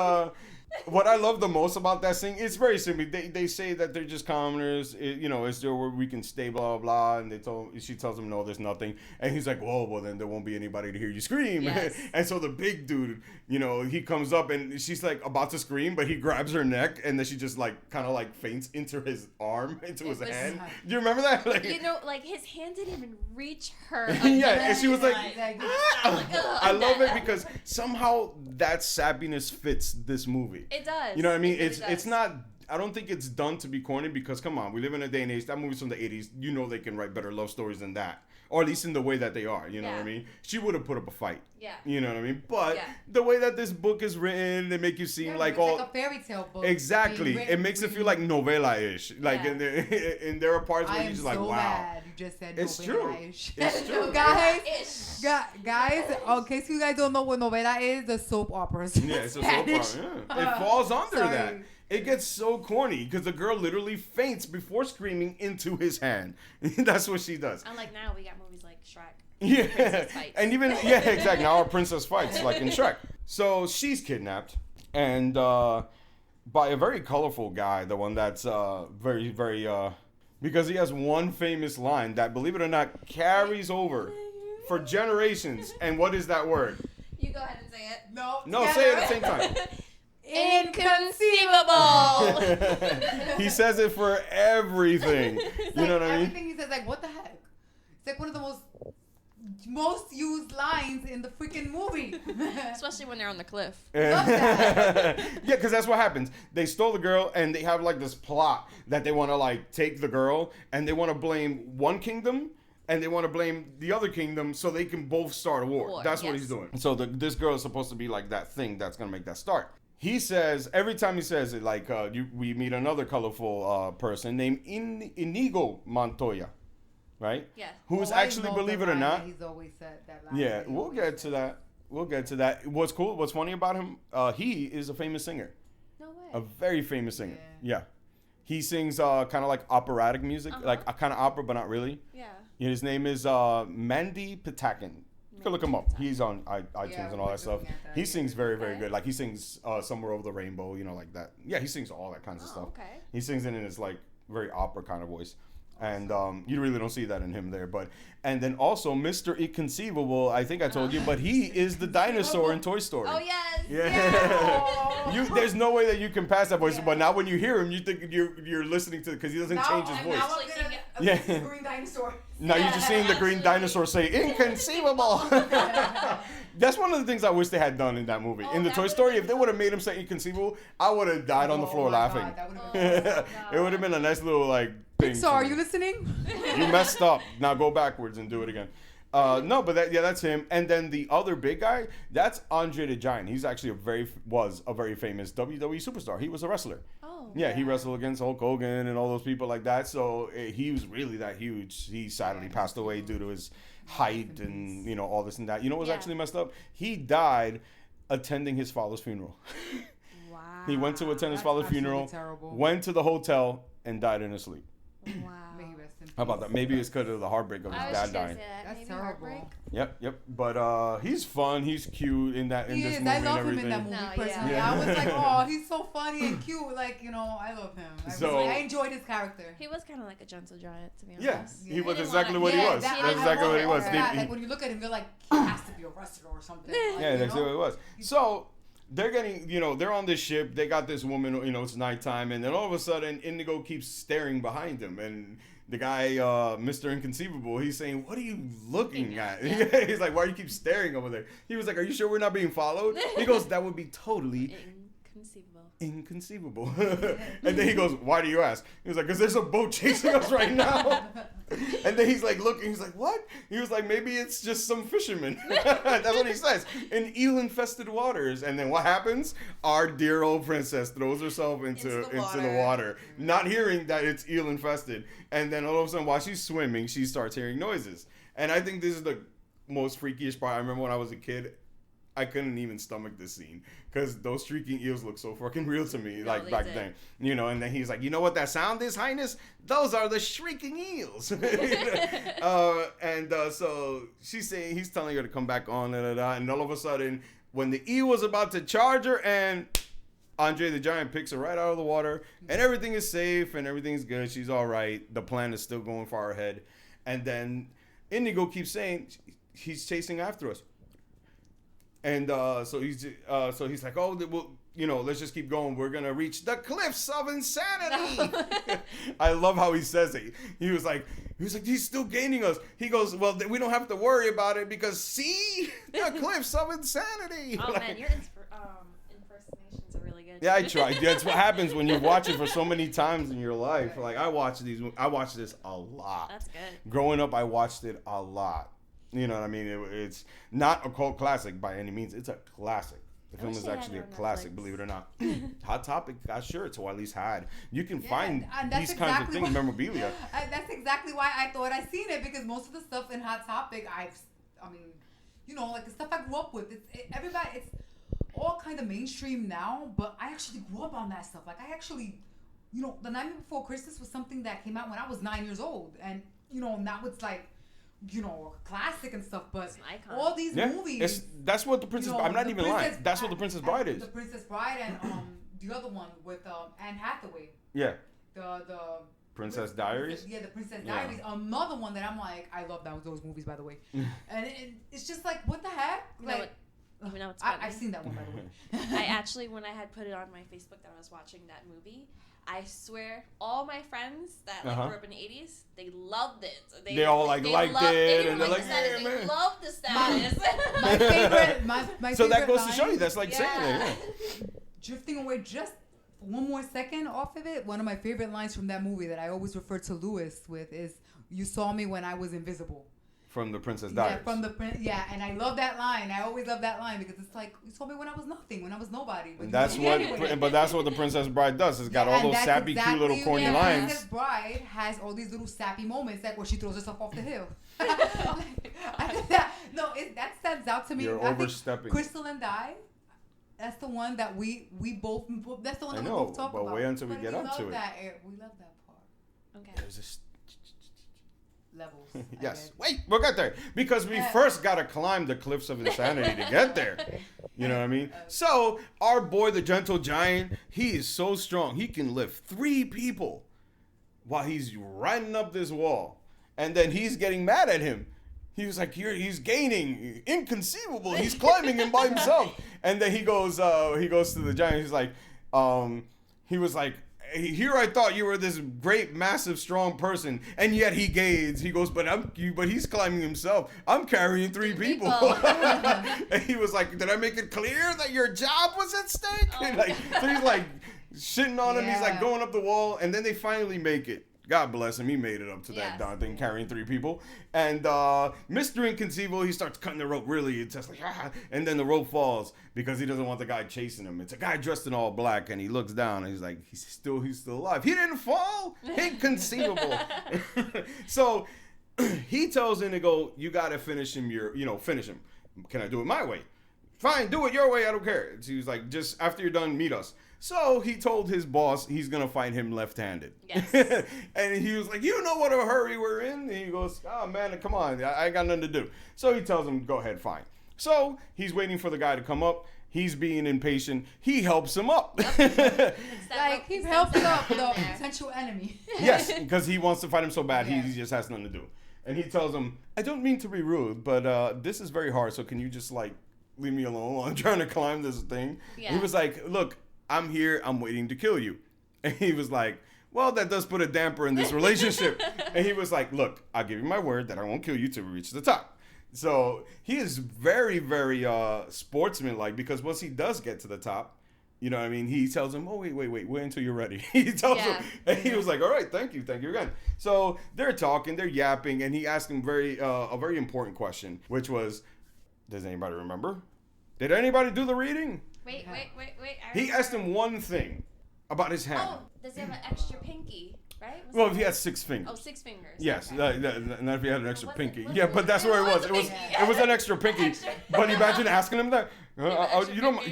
Speaker 3: what I love the most about that scene, it's very simple. They say that they're just commoners. Is there where we can stay, blah, blah, blah. And she tells him, no, there's nothing. And he's like, well, then there won't be anybody to hear you scream.
Speaker 4: Yes.
Speaker 3: And so the big dude, he comes up and she's like about to scream, but he grabs her neck and then she just like kind of like faints into his arm, into his hand. Do you remember that? Like,
Speaker 4: his hand didn't even reach her.
Speaker 3: yeah, and she was like, I love it
Speaker 4: that.
Speaker 3: because somehow that sappiness fits this movie.
Speaker 4: It does.
Speaker 3: You know what I mean?
Speaker 4: It really
Speaker 3: It's
Speaker 4: does.
Speaker 3: not. I don't think it's done to be corny because come on, we live in a day and age. That movie's from the 80s. They can write better love stories than that, or at least in the way that they are. You know what I mean? She would have put up a fight.
Speaker 4: Yeah.
Speaker 3: You know what I mean? But
Speaker 4: Yeah.
Speaker 3: the way that this book is written, they make you seem like
Speaker 5: it's
Speaker 3: all
Speaker 5: like a fairy tale book.
Speaker 3: exactly.
Speaker 5: being written
Speaker 3: It makes it
Speaker 5: for
Speaker 3: feel
Speaker 5: you.
Speaker 3: like novella-ish. Like
Speaker 4: Yeah.
Speaker 3: and there are parts
Speaker 5: I
Speaker 3: where
Speaker 5: am
Speaker 3: you're just like,
Speaker 5: so
Speaker 3: wow.
Speaker 5: mad you just said
Speaker 3: It's
Speaker 5: novela-ish.
Speaker 3: true. It's true.
Speaker 5: Guys, guys, in case you guys don't know what novela is, the soap operas.
Speaker 3: Yeah, it's a soap opera.
Speaker 5: Spanish.
Speaker 3: Yeah. It falls under
Speaker 5: Sorry.
Speaker 3: that. It gets so corny because the girl literally faints before screaming into his hand. That's what she does.
Speaker 4: Unlike now, we got movies like Shrek.
Speaker 3: Yeah,
Speaker 4: Princess fights.
Speaker 3: and even exactly. Now our princess fights like in Shrek. So she's kidnapped, and by a very colorful guy, the one that's very, very because he has one famous line that, believe it or not, carries over for generations. And what is that word?
Speaker 4: You go ahead and say it.
Speaker 3: No, say it at the same time.
Speaker 4: Inconceivable.
Speaker 3: He says it for everything. You know what I mean?
Speaker 5: Everything he says, like, what the heck? It's like one of the most used lines in the freaking movie.
Speaker 4: Especially when they're on the cliff.
Speaker 5: Love that.
Speaker 3: Yeah, because that's what happens. They stole the girl, and they have like this plot that they want to like take the girl, and they want to blame one kingdom, and they want to blame the other kingdom, so they can both start a war. That's what
Speaker 4: yes.
Speaker 3: he's doing. So this girl is supposed to be like that thing that's gonna make that start. He says every time he says it, like we meet another colorful person named Inigo Montoya, right?
Speaker 4: Yeah.
Speaker 3: Who is
Speaker 5: Oh, I
Speaker 3: actually,
Speaker 5: know
Speaker 3: believe
Speaker 5: the
Speaker 3: it or
Speaker 5: line
Speaker 3: not,
Speaker 5: that he's always said that line
Speaker 3: yeah,
Speaker 5: that he
Speaker 3: we'll
Speaker 5: always
Speaker 3: get to
Speaker 5: said.
Speaker 3: that. We'll get to that. What's cool, what's funny about him, he is a famous singer.
Speaker 4: No way.
Speaker 3: A very famous singer.
Speaker 5: Yeah.
Speaker 3: Yeah. He sings kind of like operatic music, like a kind of opera, but not really.
Speaker 4: Yeah.
Speaker 3: His name is Mandy Patakin. You can look him up. He's on iTunes and all
Speaker 5: we're
Speaker 3: that stuff.
Speaker 5: looking at that,
Speaker 3: He
Speaker 5: yeah.
Speaker 3: sings very, very
Speaker 4: Okay.
Speaker 3: good. Like he sings Somewhere Over the Rainbow, like that. Yeah, he sings all that kinds of stuff.
Speaker 4: Okay.
Speaker 3: He sings it in his like very opera kind of voice. And you really don't see that in him there. And then also Mr. Inconceivable, I think I told you, but he is the dinosaur in Toy Story.
Speaker 4: Oh yes.
Speaker 3: Yeah. There's no way that you can pass that voice, but now when you hear him, you think you're listening to, because he doesn't change his voice.
Speaker 5: Now I'm
Speaker 3: Yeah.
Speaker 5: gonna green dinosaur.
Speaker 3: Now you're just seeing the green
Speaker 4: Absolutely.
Speaker 3: dinosaur say inconceivable. That's one of the things I wish they had done in that movie.
Speaker 4: Oh,
Speaker 3: in the
Speaker 4: that
Speaker 3: Toy
Speaker 4: would've
Speaker 3: Story,
Speaker 4: been
Speaker 3: if they would have made him say inconceivable, I would have died on the floor laughing.
Speaker 5: God, that would've
Speaker 4: Oh,
Speaker 5: been
Speaker 3: It would have been a nice little like thing.
Speaker 5: So
Speaker 3: for
Speaker 5: are
Speaker 3: me.
Speaker 5: you listening?
Speaker 3: You messed up. Now go backwards and do it again. No, but that's him. And then the other big guy, that's Andre the Giant. He's actually was a very famous WWE superstar. He was a wrestler.
Speaker 4: Oh.
Speaker 3: Yeah, he wrestled against Hulk Hogan and all those people like that. So he was really that huge. He sadly passed away due to his height and all this and that. You know what was
Speaker 4: Yeah.
Speaker 3: actually messed up? He died attending his father's funeral.
Speaker 4: Wow.
Speaker 3: He went to attend his
Speaker 5: That's
Speaker 3: father's
Speaker 5: absolutely
Speaker 3: funeral,
Speaker 5: terrible.
Speaker 3: went to the hotel, and died in his sleep.
Speaker 4: Wow.
Speaker 5: May he rest in
Speaker 3: How about
Speaker 5: peace.
Speaker 3: that? Maybe it's because of the heartbreak of his
Speaker 4: I was
Speaker 3: dad
Speaker 4: just gonna
Speaker 3: dying.
Speaker 4: say that.
Speaker 5: That's
Speaker 4: Maybe
Speaker 5: terrible.
Speaker 4: heartbreak.
Speaker 3: Yep. But he's fun. He's cute in this
Speaker 5: He is.
Speaker 3: movie
Speaker 5: I
Speaker 3: and
Speaker 5: love him
Speaker 3: everything.
Speaker 5: in that movie
Speaker 4: No,
Speaker 5: personally.
Speaker 3: yeah.
Speaker 5: I was like, oh, he's so funny and cute. Like, I love him. I enjoyed his character.
Speaker 4: He was kind of like a gentle giant, to be
Speaker 3: Yeah,
Speaker 4: honest.
Speaker 3: he was
Speaker 4: didn't
Speaker 3: exactly
Speaker 4: wanna-
Speaker 3: what he
Speaker 4: Yeah,
Speaker 3: was.
Speaker 4: that-
Speaker 3: That's
Speaker 4: I
Speaker 3: exactly
Speaker 4: love
Speaker 3: what he
Speaker 4: it.
Speaker 3: was.
Speaker 4: Yeah.
Speaker 5: Like when you look at him, you're like, he has to be a wrestler or something. Like,
Speaker 3: Yeah, that's exactly what it was. So they're getting, they're on this ship. They got this woman, it's nighttime, and then all of a sudden, Indigo keeps staring behind him, and the guy, Mr. Inconceivable, he's saying, "What are you looking at?" He's like, "Why do you keep staring over there?" He was like, "Are you sure we're not being followed?" He goes, "That would be totally
Speaker 4: Inconceivable.
Speaker 3: inconceivable." And then he goes, "Why do you ask?" He was like, "Because there's a boat chasing us right now." And then he's like looking, he's like, "What?" He was like, "Maybe it's just some fishermen." That's what he says. In eel-infested waters. And then what happens? Our dear old princess throws herself into the water, not hearing that it's eel-infested. And then all of a sudden, while she's swimming, she starts hearing noises. And I think this is the most freakiest part. I remember when I was a kid, I couldn't even stomach this scene because those shrieking eels look so fucking real to me, like
Speaker 4: they
Speaker 3: back
Speaker 4: did.
Speaker 3: then. And then he's like, "You know what that sound is, Highness? Those are the shrieking eels." So she's saying, he's telling her to come back on, and all of a sudden, when the eel was about to charge her, and Andre the Giant picks her right out of the water, and everything is safe and everything's good. She's all right. The plan is still going far ahead. And then Indigo keeps saying he's chasing after us. And so he's like, oh, well, let's just keep going. We're gonna reach the cliffs of insanity. I love how he says it. He was like, he's still gaining us. He goes, well, we don't have to worry about it because see the cliffs of insanity.
Speaker 4: Oh man, your impersonations are really good.
Speaker 3: Yeah, I tried. That's what happens when you watch it for so many times in your life. Like I watched this a lot.
Speaker 4: That's good.
Speaker 3: Growing up, I watched it a lot. You know what I mean? It's not a cult classic by any means. It's a classic. The film is actually a classic, believe it or not. Hot Topic got shirts, or at least had. You can find these kinds of things, memorabilia.
Speaker 5: That's exactly why I thought I seen it, because most of the stuff in Hot Topic, like the stuff I grew up with, it's all kind of mainstream now, but I actually grew up on that stuff. Like I actually, The Nightmare Before Christmas was something that came out when I was 9 years old, and now it's like, a classic and stuff, but all these movies.
Speaker 3: That's what the Princess. I'm not even lying. That's what the Princess Bride is.
Speaker 5: The Princess Bride and the other one with Anne Hathaway.
Speaker 3: Yeah.
Speaker 5: The
Speaker 3: Princess Diaries.
Speaker 5: The Princess Diaries. Another one that I'm like, I love those movies, by the way. And it's just like, what the heck? Like,
Speaker 4: you know what's funny?
Speaker 5: I've seen that one, by the way.
Speaker 4: I actually, when I had put it on my Facebook that I was watching that movie, I swear, all my friends that grew up in the 80s, they loved it.
Speaker 3: They all liked it, and they're like,
Speaker 4: yeah, man. They loved the status.
Speaker 5: My favorite, my
Speaker 3: so
Speaker 5: favorite
Speaker 3: that goes
Speaker 5: line,
Speaker 3: to show you, that's like saying it. Yeah.
Speaker 5: Drifting away just one more second off of it, one of my favorite lines from that movie that I always refer to Lewis with is, "You saw me when I was invisible."
Speaker 3: From the Princess Diaries.
Speaker 5: Yeah, from the and I love that line. I always love that line because it's like, you saw me when I was nothing, when I was nobody.
Speaker 3: And that's what the Princess Bride does. It's got all those sappy, cute little corny lines.
Speaker 5: Princess Bride has all these little sappy moments, like when she throws herself off the hill. That stands out to me.
Speaker 3: You're overstepping.
Speaker 5: Crystal and I. That's the one that we both. That's the one that we both talk about.
Speaker 3: But wait until we get up to it.
Speaker 5: We love that part.
Speaker 4: Okay.
Speaker 3: There's this.
Speaker 5: Levels.
Speaker 3: Yes. Wait, we'll get there. Because we first got to climb the cliffs of insanity to get there. You know what I mean? So, our boy, the gentle giant, he is so strong. He can lift 3 people while he's riding up this wall. And then he's getting mad at him. He was like, he's gaining. Inconceivable. He's climbing him by himself. And then he goes to the giant. He's like, he was like, here I thought you were this great, massive, strong person, and yet he gains. He goes, but he's climbing himself. I'm carrying 3 people. And he was like, did I make it clear that your job was at stake? So he's like shitting on him. He's like going up the wall, and then they finally make it. God bless him. He made it up to that darn thing, carrying 3 people. And Mr. Inconceivable, he starts cutting the rope. Really, it's just like, and then the rope falls because he doesn't want the guy chasing him. It's a guy dressed in all black, and he looks down, and he's like, he's still alive. He didn't fall. Inconceivable. So he tells Indigo, you got to finish him. Finish him. Can I do it my way? Fine, do it your way. I don't care. So he was like, just after you're done, meet us. So he told his boss he's going to fight him left-handed.
Speaker 4: Yes.
Speaker 3: And he was like, you know what a hurry we're in? And he goes, oh, man, come on. I ain't got nothing to do. So he tells him, go ahead, fine. So he's waiting for the guy to come up. He's being impatient. He helps him up.
Speaker 5: Like, he's helping up the potential enemy.
Speaker 3: Yes, because he wants to fight him so bad, he just has nothing to do. And he tells him, I don't mean to be rude, but this is very hard, so can you just, like, leave me alone? I'm trying to climb this thing. Yeah. He was like, look, I'm here. I'm waiting to kill you. And he was like, well, that does put a damper in this relationship. And he was like, look, I'll give you my word that I won't kill you till we reach the top. So he is very, very sportsmanlike, because once he does get to the top, you know what I mean? He tells him, oh, wait until you're ready. He tells him, and he was like, all right, thank you again. So they're talking, they're yapping, and he asked him a very important question, which was, does anybody remember? Did anybody do the reading?
Speaker 4: Wait.
Speaker 3: He asked him one thing about his hand.
Speaker 4: Oh, does he have an extra pinky, right?
Speaker 3: Well, if he has 6 fingers.
Speaker 4: Oh, 6 fingers.
Speaker 3: Yes,
Speaker 4: okay.
Speaker 3: Not if he had an extra pinky. But that's where it was. It was an extra pinky. But imagine asking him that. Do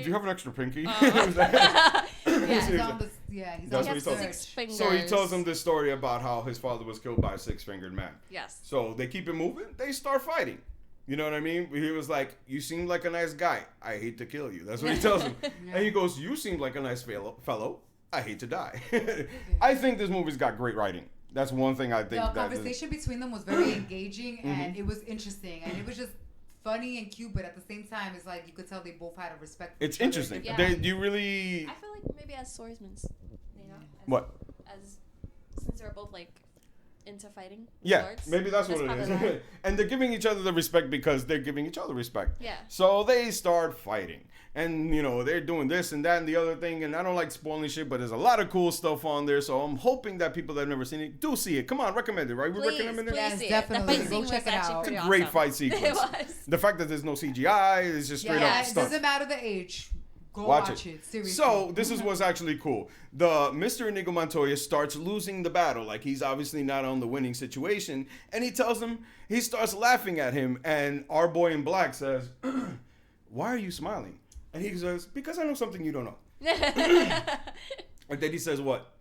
Speaker 3: you have an extra pinky?
Speaker 5: He's
Speaker 3: That's what he told him.
Speaker 4: 6 fingers.
Speaker 3: So he tells him this story about how his father was killed by a 6-fingered man.
Speaker 4: Yes.
Speaker 3: So they keep it moving. They start fighting. You know what I mean? He was like, you seem like a nice guy. I hate to kill you. That's what he tells him. And he goes, you seem like a nice fellow. I hate to die. I think this movie's got great writing. That's one thing I think.
Speaker 5: The conversation between them was very engaging, and it was interesting, and it was just funny and cute, but at the same time, it's like you could tell they both had a respect for
Speaker 3: It's
Speaker 5: each other.
Speaker 3: interesting.
Speaker 4: Yeah.
Speaker 3: Do you really...
Speaker 4: I feel like maybe as swordsmen, you know?
Speaker 3: What?
Speaker 4: As since they're both like into fighting. With
Speaker 3: Yeah,
Speaker 4: swords,
Speaker 3: maybe that's what it
Speaker 4: part
Speaker 3: is.
Speaker 4: of that.
Speaker 3: And they're giving each other the respect because they're giving each other respect.
Speaker 4: Yeah.
Speaker 3: So they start fighting. And, you know, they're doing this and that and the other thing. And I don't like spoiling shit, but there's a lot of cool stuff on there. So I'm hoping that people that have never seen it do see it. Come on, recommend it, right? We
Speaker 4: Please,
Speaker 3: recommend it?
Speaker 4: please
Speaker 5: Yes,
Speaker 4: see
Speaker 5: definitely.
Speaker 4: It. The fight
Speaker 5: Go
Speaker 4: scene was
Speaker 5: check it
Speaker 4: actually
Speaker 5: out.
Speaker 4: pretty
Speaker 3: It's a great
Speaker 4: awesome.
Speaker 3: fight sequence.
Speaker 4: It was.
Speaker 3: The fact that there's no CGI is just straight
Speaker 5: Yeah,
Speaker 3: up
Speaker 5: it
Speaker 3: stuff.
Speaker 5: doesn't matter the age. Go
Speaker 3: Watch
Speaker 5: watch it. Seriously.
Speaker 3: So this is what's actually cool. The Mr. Inigo Montoya starts losing the battle. Like he's obviously not on the winning situation. And he tells him, he starts laughing at him. And our boy in black says, why are you smiling? And he says, because I know something you don't know. And then he says what?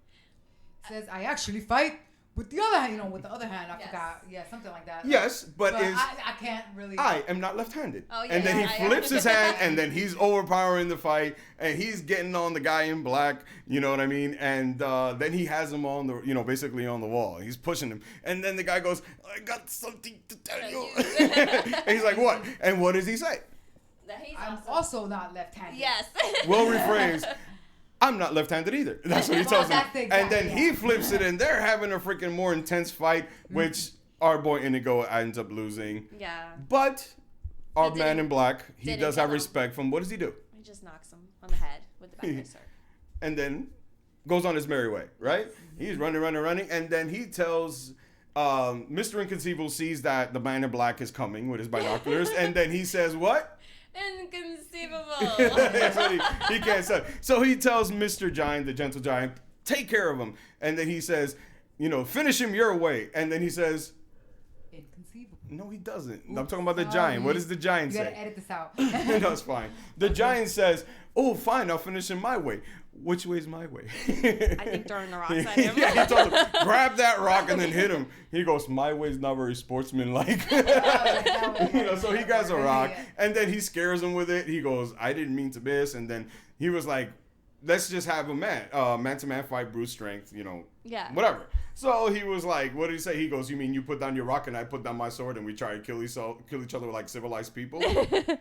Speaker 5: says I actually fight with the other hand. You know, with the other hand. I
Speaker 4: Yes.
Speaker 5: forgot. Yeah, something like that.
Speaker 3: Yes, but is
Speaker 5: I can't really.
Speaker 3: I am not left-handed.
Speaker 4: Oh, yeah,
Speaker 3: and then
Speaker 4: yeah,
Speaker 3: he
Speaker 4: yeah.
Speaker 3: flips his hand, and then he's overpowering the fight, and he's getting on the guy in black. You know what I mean? And then he has him on the, you know, basically on the wall. He's pushing him, and then the guy goes, "I got something to tell you." And he's like, "What?" And what does he say?
Speaker 4: That he's
Speaker 5: I'm
Speaker 4: awesome.
Speaker 5: also not left-handed.
Speaker 4: Yes.
Speaker 3: Well rephrased. I'm not left-handed either. That's what he tells him.
Speaker 5: That's the
Speaker 3: And then
Speaker 5: exact-
Speaker 3: he
Speaker 5: yeah.
Speaker 3: flips it, and they're having a freaking more intense fight, which our boy Inigo ends up losing.
Speaker 4: Yeah.
Speaker 3: But our
Speaker 4: He
Speaker 3: man
Speaker 4: didn't-
Speaker 3: in black, he
Speaker 4: didn't
Speaker 3: does have
Speaker 4: kill him.
Speaker 3: respect from, what does he do?
Speaker 4: He just knocks him on the head with the back of his sword.
Speaker 3: And then goes on his merry way, right? He's running, and then he tells Mr. Inconceivable sees that the man in black is coming with his binoculars, and then he says, what?
Speaker 4: Inconceivable.
Speaker 3: That's what he can't say. So he tells Mr. Giant, the gentle giant, take care of him. And then he says, you know, finish him your way. And then he says,
Speaker 5: Inconceivable.
Speaker 3: no, he doesn't. I'm talking about the
Speaker 5: Sorry.
Speaker 3: giant. What does the giant
Speaker 5: You
Speaker 3: say?
Speaker 5: gotta edit this out.
Speaker 3: No, it's fine. The giant says, oh, fine, I'll finish him my way. Which way's my way?
Speaker 4: I think throwing the rocks at him.
Speaker 3: Yeah, he told him, grab that rock and then hit him. He goes, my way's not very sportsmanlike. You know, so he grabs a rock and then he scares him with it. He goes, I didn't mean to miss. And then he was like, let's just have a man-to-man fight, brute strength, you know,
Speaker 4: Yeah.
Speaker 3: whatever. So he was like, what did he say? He goes, you mean you put down your rock and I put down my sword and we try to kill each other like civilized people?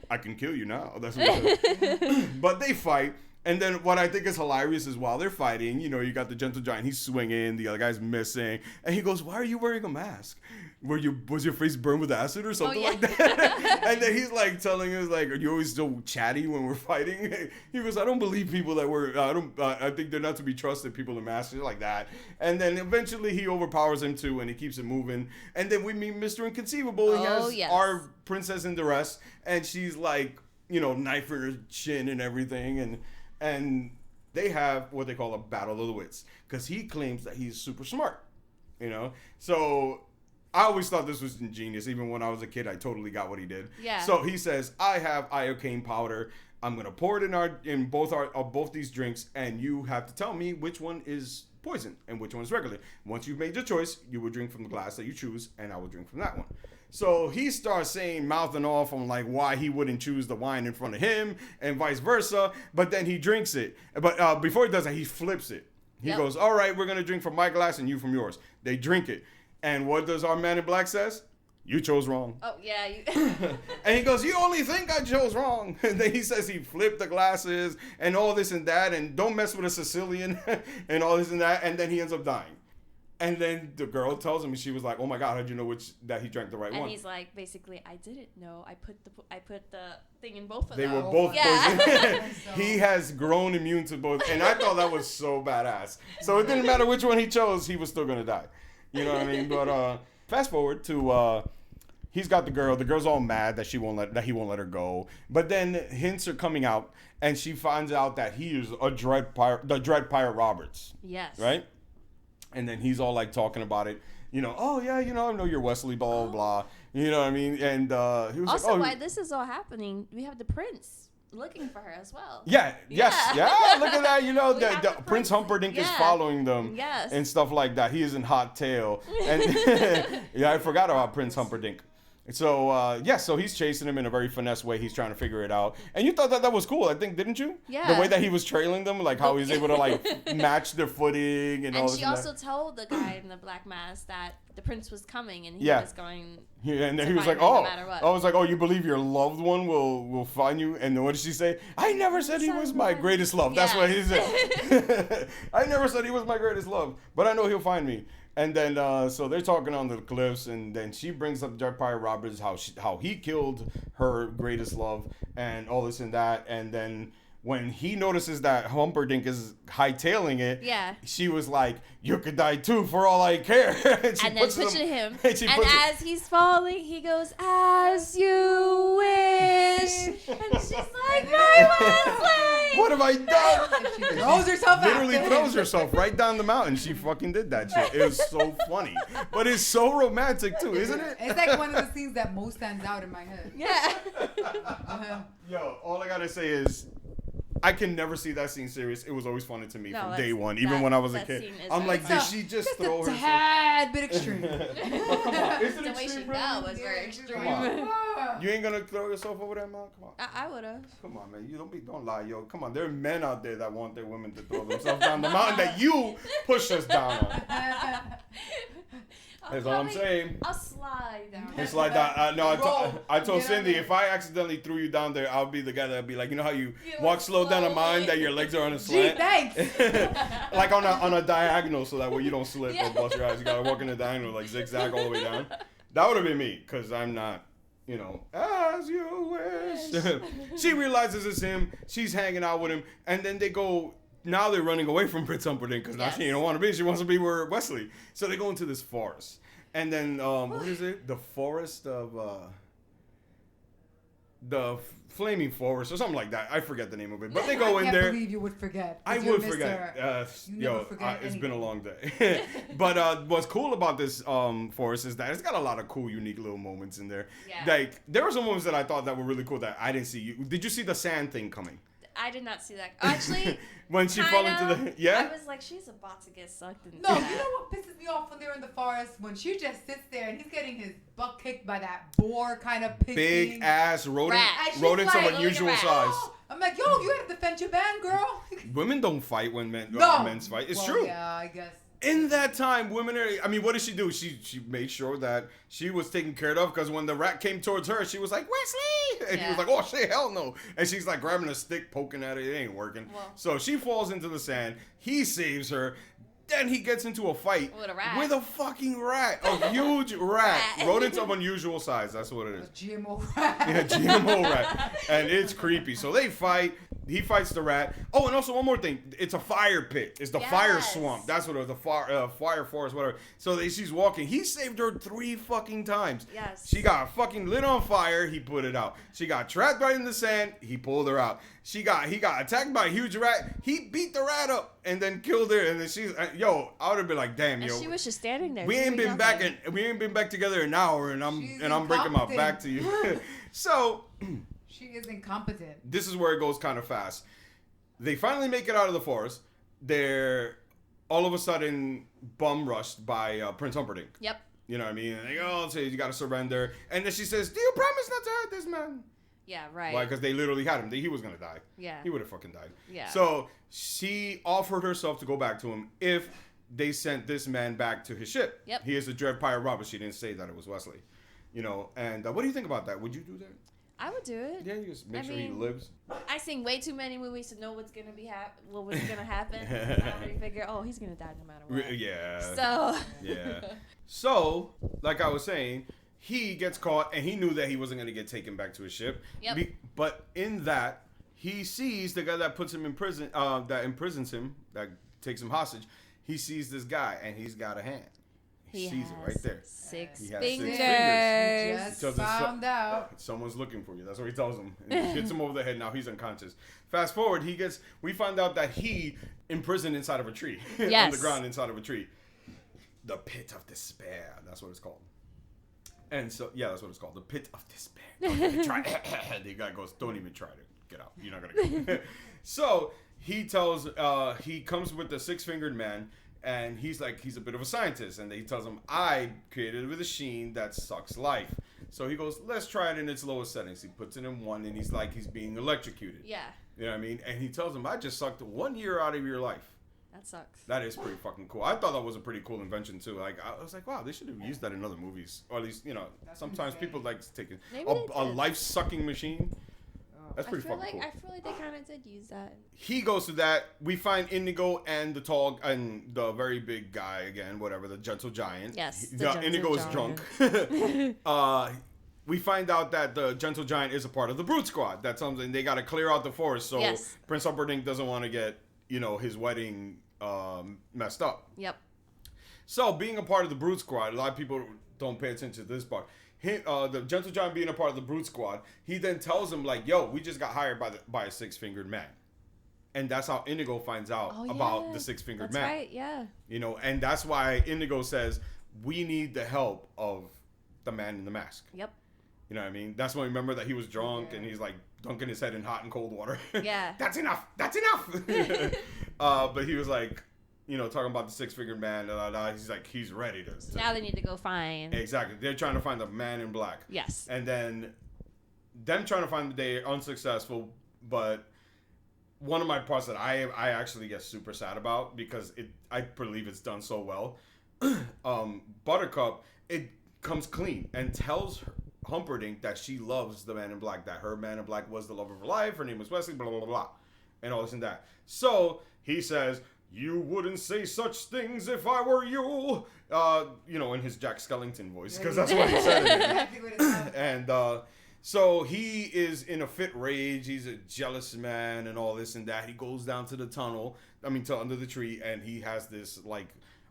Speaker 3: I can kill you now. That's what he said. But they fight. And then what I think is hilarious is while they're fighting, you know, you got the gentle giant, he's swinging, the other guy's missing. And he goes, why are you wearing a mask? Was your face burned with acid or something
Speaker 4: yeah.
Speaker 3: like that? And then he's like telling us, like, are you always so chatty when we're fighting? He goes, I don't believe people that I think they're not to be trusted, people in masks, shit like that. And then eventually he overpowers him too, and he keeps it moving. And then we meet Mr. Inconceivable. He
Speaker 4: Oh,
Speaker 3: has
Speaker 4: yes.
Speaker 3: our princess in duress, and she's like, you know, knife in her chin and everything, and they have what they call a battle of the wits, because he claims that he's super smart, you know? So I always thought this was ingenious. Even when I was a kid, I totally got what he did.
Speaker 4: Yeah.
Speaker 3: So he says, I have iocane powder. I'm going to pour it in both these drinks, and you have to tell me which one is poison and which one is regular. Once you've made your choice, you will drink from the glass that you choose, and I will drink from that one. So he starts mouthing off on like why he wouldn't choose the wine in front of him and vice versa. But then he drinks it. But before he does that, he flips it. He
Speaker 4: Yep.
Speaker 3: goes, all right, we're going to drink from my glass and you from yours. They drink it. And what does our man in black says? You chose wrong.
Speaker 4: Oh, yeah.
Speaker 3: And he goes, you only think I chose wrong. And then he says he flipped the glasses and all this and that. And don't mess with a Sicilian and all this and that. And then he ends up dying. And then the girl tells him, she was like, oh my God, how'd you know that he drank the right
Speaker 4: And
Speaker 3: one?
Speaker 4: he's like, basically, I didn't know. I put the thing in both of
Speaker 3: They
Speaker 4: them.
Speaker 3: were both
Speaker 4: Yeah.
Speaker 3: poisoned. He has grown immune to both. And I thought that was so badass. So it didn't matter which one he chose, he was still going to die. You know what I mean? But fast forward to he's got the girl. The girl's all mad that he won't let her go. But then hints are coming out, and she finds out that he is the Dread Pirate Roberts.
Speaker 4: Yes.
Speaker 3: Right? And then he's all like talking about it. You know, oh yeah, you know, I know you're Wesley, blah, blah, blah. You know what I mean? And he was
Speaker 4: Also,
Speaker 3: like, oh,
Speaker 4: while this is all happening, we have the prince looking for her as well.
Speaker 3: yeah, yes,
Speaker 4: Yeah.
Speaker 3: yeah. Look at that. You know,
Speaker 4: We
Speaker 3: the
Speaker 4: have the
Speaker 3: Prince
Speaker 4: prince.
Speaker 3: Humperdinck is
Speaker 4: Yeah.
Speaker 3: following them,
Speaker 4: Yes.
Speaker 3: and stuff like that. He is in hot tail, and yeah, I forgot about Prince Humperdinck. So so he's chasing him in a very finesse way. He's trying to figure it out, and you thought that was cool, I think, didn't you?
Speaker 4: Yeah.
Speaker 3: The way that he was trailing them, like how he's able to like match their footing and all
Speaker 4: And
Speaker 3: this.
Speaker 4: she
Speaker 3: and
Speaker 4: also
Speaker 3: that.
Speaker 4: told the guy in the black mask that the prince was coming, and he
Speaker 3: Yeah.
Speaker 4: was going.
Speaker 3: Yeah, and then
Speaker 4: to
Speaker 3: he was
Speaker 4: find
Speaker 3: like,
Speaker 4: him no
Speaker 3: "Oh,"
Speaker 4: matter what.
Speaker 3: I was like, "Oh, you believe your loved one will find you?" And then what did she say? "I never said he was my greatest love." That's what he said. I never said he was my greatest love, but I know he'll find me. And then so they're talking on the cliffs, and then she brings up Jack Pirate Roberts, how he killed her greatest love, and all this and that, and then. When he notices that Humperdinck is hightailing it,
Speaker 4: Yeah.
Speaker 3: she was like, "You could die too, for all I care." and
Speaker 4: And then picture him.
Speaker 3: and she
Speaker 4: And
Speaker 3: puts him-
Speaker 4: as he's falling, he goes, "As you wish." And she's like, "My Wesley!"
Speaker 3: What have I done?
Speaker 5: She throws herself out.
Speaker 3: Literally throws herself right down the mountain. She fucking did that shit. It was so funny. But it's so romantic too, isn't it?
Speaker 5: It's like one of the scenes that most stands out in my head.
Speaker 4: Yeah.
Speaker 3: Yo, all I gotta say is I can never see that scene serious. It was always funny to me
Speaker 4: No,
Speaker 3: from
Speaker 4: that's-
Speaker 3: day one, even
Speaker 4: that-
Speaker 3: when I was a
Speaker 4: that
Speaker 3: kid.
Speaker 4: scene is
Speaker 3: I'm like,
Speaker 4: very-
Speaker 3: did she just
Speaker 5: Just
Speaker 3: throw
Speaker 5: a
Speaker 3: herself?
Speaker 5: tad bit extreme.
Speaker 3: But come on, is it
Speaker 4: The way
Speaker 3: extreme,
Speaker 4: she
Speaker 3: bro?
Speaker 4: fell was very
Speaker 5: Yeah,
Speaker 4: extreme.
Speaker 3: Come on. You ain't gonna throw yourself over that, man? Come on.
Speaker 4: I would have.
Speaker 3: Come on, man. You don't lie, yo. Come on. There are men out there that want their women to throw themselves down the mountain that you push us down on. That's all I'm saying.
Speaker 4: I'll slide down.
Speaker 3: It's like that. No,
Speaker 5: Roll.
Speaker 3: I told
Speaker 5: Yeah.
Speaker 3: Cindy, if I accidentally threw you down there, I'll be the guy that'll be like, you know how you
Speaker 4: You
Speaker 3: walk slow down a
Speaker 4: slowly.
Speaker 3: mine that your legs are on a
Speaker 5: Gee,
Speaker 3: slant?
Speaker 5: thanks.
Speaker 3: Like on a diagonal, so that way you don't slip
Speaker 4: Yeah.
Speaker 3: or bust your eyes. You gotta walk in a diagonal, like zigzag all the way down. That would have been me, because I'm not, as you wish. She realizes it's him. She's hanging out with him. And then they go, now they're running away from Prince Humperdinck, because now she
Speaker 4: Yes.
Speaker 3: don't want to be. She wants to be with Wesley. So they go into this forest. And then, what is it? The forest of, the flaming forest or something like that. I forget the name of it. But they go
Speaker 5: I
Speaker 3: in
Speaker 5: can't
Speaker 3: there.
Speaker 5: believe you would forget. 'Cause
Speaker 3: I
Speaker 5: you're
Speaker 3: would
Speaker 5: Mr.
Speaker 3: forget.
Speaker 5: You never forget
Speaker 3: It's been a
Speaker 5: anything.
Speaker 3: long day. But what's cool about this forest is that it's got a lot of cool, unique little moments in there.
Speaker 4: Yeah.
Speaker 3: Like, there were some moments that I thought that were really cool that I didn't see. Did you see the sand thing coming?
Speaker 4: I did not see that. Actually,
Speaker 3: When she fell into the...
Speaker 4: I
Speaker 3: Yeah?
Speaker 4: was like, she's about to get sucked into
Speaker 5: No, you
Speaker 4: that.
Speaker 5: know what pisses me off when they're in the forest? When she just sits there and he's getting his butt kicked by that boar kind of pig
Speaker 3: Big
Speaker 5: thing.
Speaker 3: ass rodent,
Speaker 4: Rat.
Speaker 5: And she's
Speaker 3: rodents of
Speaker 5: like,
Speaker 3: unusual
Speaker 4: rat.
Speaker 3: size.
Speaker 5: I'm like, yo, you gotta defend your man, girl.
Speaker 3: Women don't fight when
Speaker 5: No.
Speaker 3: men's fight. It's
Speaker 5: Well,
Speaker 3: true.
Speaker 5: Yeah, I guess.
Speaker 3: In that time, women are... I mean, what did she do? She made sure that she was taken care of, because when the rat came towards her, she was like, Wesley! And he was
Speaker 4: Yeah.
Speaker 3: like, oh, shit, hell no. And she's like grabbing a stick, poking at it. It ain't working.
Speaker 4: Well.
Speaker 3: So she falls into the sand. He saves her. Then he gets into a fight
Speaker 4: With a rat.
Speaker 3: with a fucking rat. A huge rat.
Speaker 4: Rat.
Speaker 3: Rodents of unusual size. That's what it
Speaker 5: A
Speaker 3: is.
Speaker 5: GMO rat.
Speaker 3: Yeah, GMO rat. And it's creepy. So they fight. He fights the rat. Oh, and also one more thing. It's a fire pit. It's the fire
Speaker 4: Yes.
Speaker 3: swamp. That's what it was. The fire forest, whatever. So she's walking. He saved her 3 fucking times.
Speaker 4: Yes.
Speaker 3: She got fucking lit on fire. He put it out. She got trapped right in the sand. He pulled her out. He got attacked by a huge rat. He beat the rat up and then killed her. And then she's I would have been like, damn,
Speaker 4: And
Speaker 3: yo.
Speaker 4: she was just standing there.
Speaker 3: We ain't
Speaker 4: doing
Speaker 3: been back
Speaker 4: nothing.
Speaker 3: we ain't been back together an hour, and
Speaker 5: She's
Speaker 3: I'm breaking my
Speaker 5: incompetent.
Speaker 3: back to you. So
Speaker 5: She is incompetent.
Speaker 3: this is where it goes kind of fast. They finally make it out of the forest. They're all of a sudden bum rushed by Prince Humperdinck.
Speaker 4: Yep.
Speaker 3: You know what I mean? And they go, say you got to surrender. And then she says, "Do you promise not to hurt this man?"
Speaker 4: Yeah, right.
Speaker 3: Why? Because they literally had him. He was gonna die.
Speaker 4: Yeah.
Speaker 3: He would have fucking died.
Speaker 4: Yeah.
Speaker 3: So she offered herself to go back to him if they sent this man back to his ship.
Speaker 4: Yep.
Speaker 3: He is the Dread Pirate Robert. She didn't say that it was Wesley. And what do you think about that? Would you do that?
Speaker 4: I would do it.
Speaker 3: Yeah, you just make
Speaker 4: I
Speaker 3: sure he
Speaker 4: mean,
Speaker 3: lives.
Speaker 4: I seen way too many movies to know what's gonna be what was gonna happen. I already figure, oh, he's gonna die no matter what.
Speaker 3: Yeah.
Speaker 4: So.
Speaker 3: Yeah. So, like I was saying, he gets caught, and he knew that he wasn't going to get taken back to his ship.
Speaker 4: Yep.
Speaker 3: But in that, he sees the guy that puts him in prison, that imprisons him, that takes him hostage. He sees this guy, and he's got a hand. He sees it right there.
Speaker 4: 6
Speaker 3: He has 6
Speaker 4: fingers.
Speaker 3: fingers.
Speaker 5: Just
Speaker 3: Tells us
Speaker 5: found out.
Speaker 3: Someone's looking for you. That's what he tells him. And he hits him over the head. Now he's unconscious. Fast forward, we find out that he imprisoned inside of a tree.
Speaker 4: Yes.
Speaker 3: On the ground inside of a tree. The Pit of Despair. That's what it's called. And so, yeah, that's what it's called. The Pit of Despair. Don't even try. The guy goes, don't even try to get out. You're not going to get out. So he tells, he comes with the 6-fingered man, And he's a bit of a scientist, and he tells him, I created a machine that sucks life. So he goes, let's try it in its lowest settings. He puts it in 1, and he's being electrocuted.
Speaker 4: Yeah.
Speaker 3: You know what I mean? And he tells him, I just sucked 1 year out of your life.
Speaker 4: That sucks.
Speaker 3: That is pretty fucking cool. I thought that was a pretty cool invention too. Like I was like, wow, they should have used that in other movies, or at least sometimes people like taking a life sucking machine. That's pretty fucking cool.
Speaker 4: I feel like they kind of did use that.
Speaker 3: He goes to that. We find Indigo and the very big guy again, whatever, the gentle giant.
Speaker 4: Yes,
Speaker 3: Indigo is drunk. We find out that the gentle giant is a part of the Brute Squad. That's something they got to clear out the forest, so Prince Humperdinck doesn't want to get his wedding messed up.
Speaker 4: Yep.
Speaker 3: So being a part of the Brute Squad, a lot of people don't pay attention to this part. The Gentle Giant being a part of the Brute Squad, he then tells him like, "Yo, we just got hired by a 6-fingered man," and that's how Indigo finds out about the 6-fingered man.
Speaker 4: That's right. Yeah.
Speaker 3: And that's why Indigo says we need the help of the man in the mask.
Speaker 4: Yep.
Speaker 3: You know what I mean? That's when we remember that he was drunk and he's like dunking his head in hot and cold water.
Speaker 4: Yeah.
Speaker 3: That's enough. But he was like, talking about the 6-fingered man. He's like, he's ready to.
Speaker 4: Now they need to go find.
Speaker 3: Exactly. They're trying to find the man in black.
Speaker 4: Yes.
Speaker 3: And then them trying to find the day unsuccessful. But one of my parts that I actually get super sad about because I believe it's done so well. Buttercup, it comes clean and tells Humperdinck that she loves the man in black, that her man in black was the love of her life, her name was Wesley, blah, blah, blah, blah, and all this and that. So he says, you wouldn't say such things if I were you, in his Jack Skellington voice, because that's what he said. And so he is in a fit rage, he's a jealous man and all this and that. He goes down to the to under the tree, and he has this like,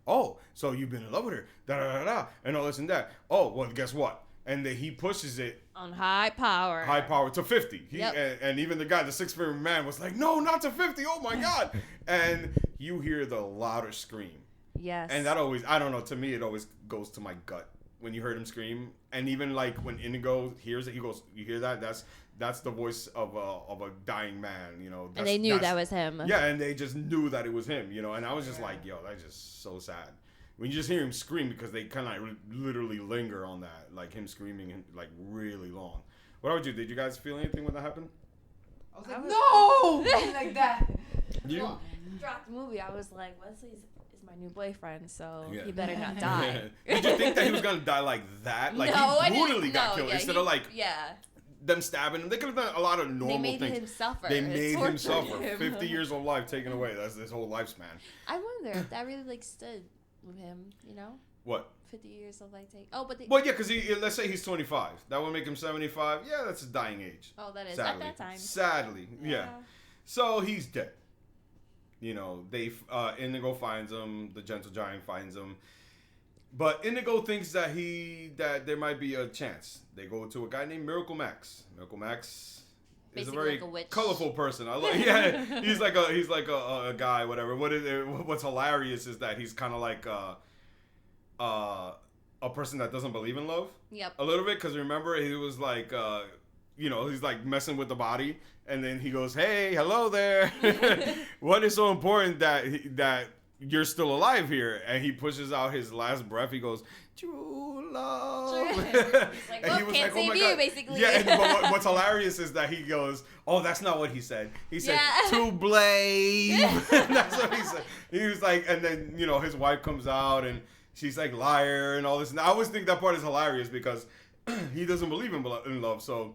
Speaker 3: oh, so you've been in love with her, da-da-da-da, and all this and that. Oh, well, guess what? And then he pushes it
Speaker 4: on high power
Speaker 3: to 50. And even the guy, the 6-fingered man, was like, no, not to 50. Oh my God. And you hear the louder scream.
Speaker 4: Yes.
Speaker 3: And that always, I don't know, to me, it always goes to my gut when you heard him scream. And even like when Indigo hears it, he goes, you hear that? That's the voice of a dying man,
Speaker 4: and they knew that was him.
Speaker 3: Yeah, and they just knew that it was him, and I was just like, yo, that's just so sad. When you just hear him scream, because they kind of literally linger on that, like him screaming like really long. What about you? Did you guys feel anything when that happened?
Speaker 5: I was like, no! Like that.
Speaker 4: Well, throughout the movie, I was like, Wesley is my new boyfriend, so he better not die.
Speaker 3: Did you think that he was going to die like that? Like
Speaker 4: no,
Speaker 3: he brutally got killed instead of like them stabbing him. They could have done a lot of normal things.
Speaker 4: They made him suffer.
Speaker 3: They made him suffer. 50 years of life taken away. That's his whole lifespan.
Speaker 4: I wonder if that really stood with him,
Speaker 3: What?
Speaker 4: 50 years of life take. Oh, but
Speaker 3: well, yeah, because let's say he's 25. That would make him 75. Yeah, that's a dying age.
Speaker 4: Oh, that is
Speaker 3: sadly.
Speaker 4: At that time.
Speaker 3: Sadly, yeah. So he's dead. Indigo finds him. The Gentle Giant finds him. But Indigo thinks that there might be a chance. They go to a guy named Miracle Max. Miracle Max is a very colorful person. He's like a guy, whatever. What's hilarious is that he's kind of like a person that doesn't believe in love.
Speaker 4: Yep.
Speaker 3: A little bit, because remember he was like he's like messing with the body, and then he goes, "Hey, hello there. What is so important that you're still alive here?" And he pushes out his last breath. He goes, "True love."
Speaker 4: He's like,
Speaker 3: and
Speaker 4: well,
Speaker 3: he was
Speaker 4: can't
Speaker 3: like, "Oh my
Speaker 4: save
Speaker 3: God."
Speaker 4: you, basically.
Speaker 3: Yeah, but what's hilarious is that he goes, "Oh, that's not what he said. He said to blame." That's what he said. He was like, and then his wife comes out and she's like, liar and all this. And I always think that part is hilarious because he doesn't believe in love, so.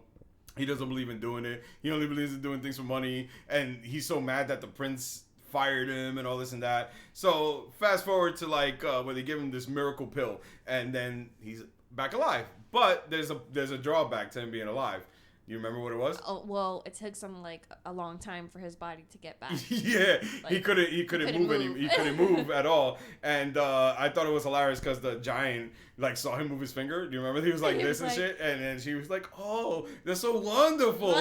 Speaker 3: He doesn't believe in doing it. He only believes in doing things for money. And he's so mad that the prince fired him and all this and that. So fast forward to like where they give him this miracle pill. And then he's back alive. But there's a drawback to him being alive. You remember what it was?
Speaker 4: Oh, well, it took some like a long time for his body to get back.
Speaker 3: Yeah, like, he couldn't move. He couldn't move at all. And I thought it was hilarious because the giant like saw him move his finger. Do you remember? He was like this and shit, and then she was like, "Oh, that's so wonderful."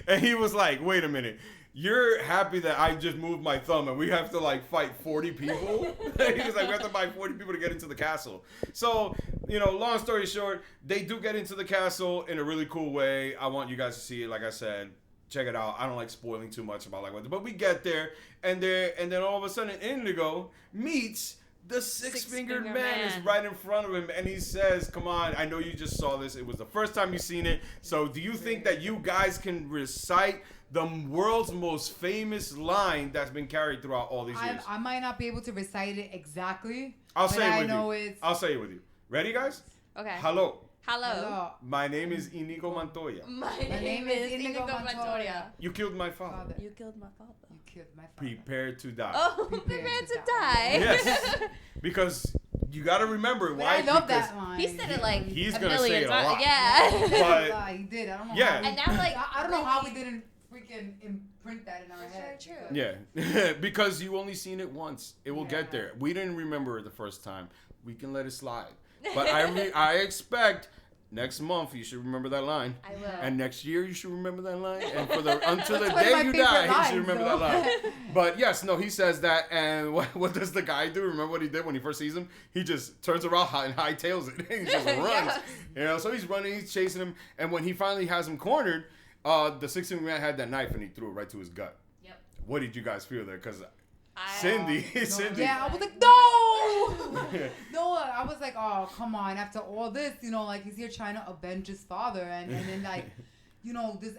Speaker 3: And he was like, "Wait a minute. You're happy that I just moved my thumb and we have to like fight 40 people?" He was like, "We have to fight 40 people to get into the castle." So, long story short, they do get into the castle in a really cool way. I want you guys to see it. Like I said, check it out. I don't like spoiling too much about like what, but we get there, and then all of a sudden Indigo meets the six-fingered man is right in front of him, and he says, "Come on, I know you just saw this. It was the first time you seen it. So do you think that you guys can recite the world's most famous line that's been carried throughout all these years?"
Speaker 5: I might not be able to recite it exactly.
Speaker 3: I'll say it with
Speaker 5: know
Speaker 3: you.
Speaker 5: It's...
Speaker 3: I'll say it with you. Ready, guys?
Speaker 4: Okay.
Speaker 3: Hello.
Speaker 4: Hello.
Speaker 3: My name is Inigo Montoya.
Speaker 4: My name is Inigo Montoya.
Speaker 3: You killed my father.
Speaker 4: You killed my father.
Speaker 5: You killed my father.
Speaker 3: Prepare to die.
Speaker 4: Oh, prepare to die.
Speaker 3: Yes. Because you got to remember why.
Speaker 5: I love
Speaker 3: because
Speaker 5: that line.
Speaker 4: He said it like
Speaker 3: he's
Speaker 4: a
Speaker 3: gonna
Speaker 4: million
Speaker 3: say it a
Speaker 4: times.
Speaker 3: lot.
Speaker 4: Yeah.
Speaker 3: But
Speaker 5: He did. I don't know.
Speaker 3: yeah.
Speaker 5: How
Speaker 4: And now, like,
Speaker 5: I don't know how we didn't freaking imprint that in our head.
Speaker 4: Very true.
Speaker 3: Yeah, because you only seen it once. It will
Speaker 5: Yeah.
Speaker 3: get there. We didn't remember it the first time. We can let it slide. But I expect next month you should remember that line.
Speaker 4: I will.
Speaker 3: And next year you should remember that line. And for the until the
Speaker 5: It's one of
Speaker 3: day
Speaker 5: my
Speaker 3: you
Speaker 5: favorite
Speaker 3: die, you
Speaker 5: lines,
Speaker 3: should remember
Speaker 5: though.
Speaker 3: that line. But yes, no, he says that. And what does the guy do? Remember what he did when he first sees him? He just turns around and hightails it. He just runs.
Speaker 4: Yes.
Speaker 3: You know, so he's running, he's chasing him. And when he finally has him cornered, the 16 man had that knife and he threw it right to his gut.
Speaker 4: Yep.
Speaker 3: What did you guys feel there? Because Cindy.
Speaker 5: Yeah, I was like, no! No, I was like, oh, come on. After all this, you know, like, he's here trying to avenge his father. And then, like, you know, this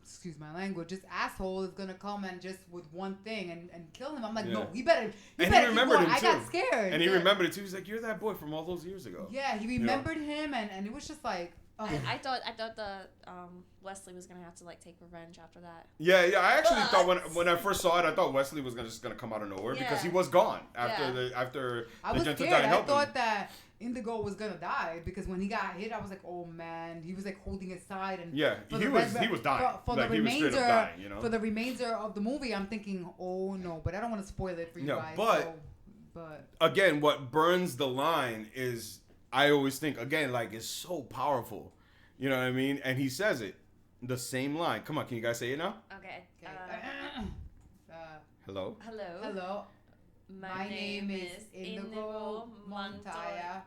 Speaker 5: excuse my language, this asshole is going to come and just with one thing and kill him. I'm like, no, he better
Speaker 3: he
Speaker 5: keep
Speaker 3: remembered
Speaker 5: going.
Speaker 3: him, too.
Speaker 5: I got scared.
Speaker 3: And he remembered it, too. He's like, you're that boy from all those years ago.
Speaker 5: Yeah, he remembered him, and it was just like...
Speaker 4: I thought the Wesley was gonna have to like take revenge after that.
Speaker 3: Yeah. I actually thought when I first saw it, I thought Wesley was just gonna come out of nowhere because he was gone after the
Speaker 5: I was
Speaker 3: gentle
Speaker 5: scared.
Speaker 3: giant
Speaker 5: I
Speaker 3: helped him.
Speaker 5: thought that Indigo was gonna die because when he got hit, I was like, oh man, he was like holding his side and
Speaker 3: Yeah, he was dying.
Speaker 5: For
Speaker 3: Like,
Speaker 5: the
Speaker 3: he was straight
Speaker 5: remainder,
Speaker 3: up dying, you know?
Speaker 5: for the remainder of the movie, I'm thinking, oh no, but I don't want to spoil it for you guys. But
Speaker 3: again, what burns the line is I always think again like it's so powerful. You know what I mean? And he says it, the same line. Come on, can you guys say it now?
Speaker 4: Okay.
Speaker 3: Hello.
Speaker 4: Hello.
Speaker 5: Hello.
Speaker 4: My name is Inigo Montoya.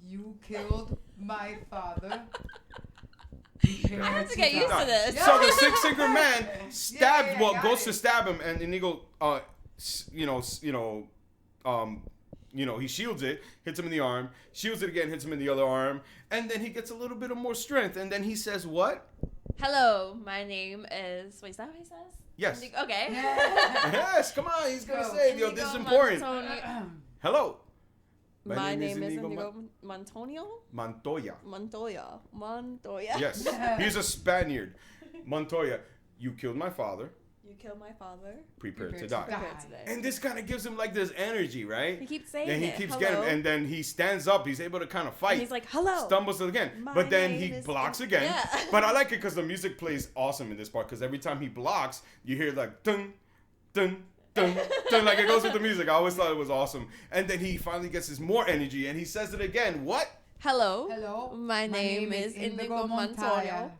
Speaker 5: You killed my father.
Speaker 4: I have to get used to this.
Speaker 3: So the six-fingered man stabs.
Speaker 5: got
Speaker 3: Goes
Speaker 5: it.
Speaker 3: to stab him, and Inigo, he shields it, hits him in the arm, shields it again, hits him in the other arm, and then he gets a little bit of more strength, and then he says what?
Speaker 4: Hello, my name is. Wait, is that what he says?
Speaker 3: Yes.
Speaker 4: Okay.
Speaker 3: Yes, come on, he's gonna say, yo, this is important. Hello.
Speaker 4: My name is Inigo Montoya. Montoya.
Speaker 3: Yes, he's a Spaniard. Montoya, you killed my father.
Speaker 4: You killed my father.
Speaker 3: Prepare to die.
Speaker 4: Prepare to die.
Speaker 3: And this kind of gives him like this energy, right?
Speaker 4: He keeps saying
Speaker 3: and he
Speaker 4: it.
Speaker 3: keeps
Speaker 4: Hello.
Speaker 3: getting, and then he stands up. He's able to kind of fight.
Speaker 4: And he's like, hello.
Speaker 3: Stumbles again,
Speaker 4: My
Speaker 3: but then
Speaker 4: name
Speaker 3: he
Speaker 4: is
Speaker 3: blocks
Speaker 4: In-
Speaker 3: again.
Speaker 4: Yeah.
Speaker 3: But I like it because the music plays awesome in this part. Because every time he blocks, you hear like dun, dun, dun, dun, like it goes with the music. I always thought it was awesome. And then he finally gets his more energy, and he says it again. What?
Speaker 4: Hello.
Speaker 5: Hello.
Speaker 4: My name is Inigo Montoya.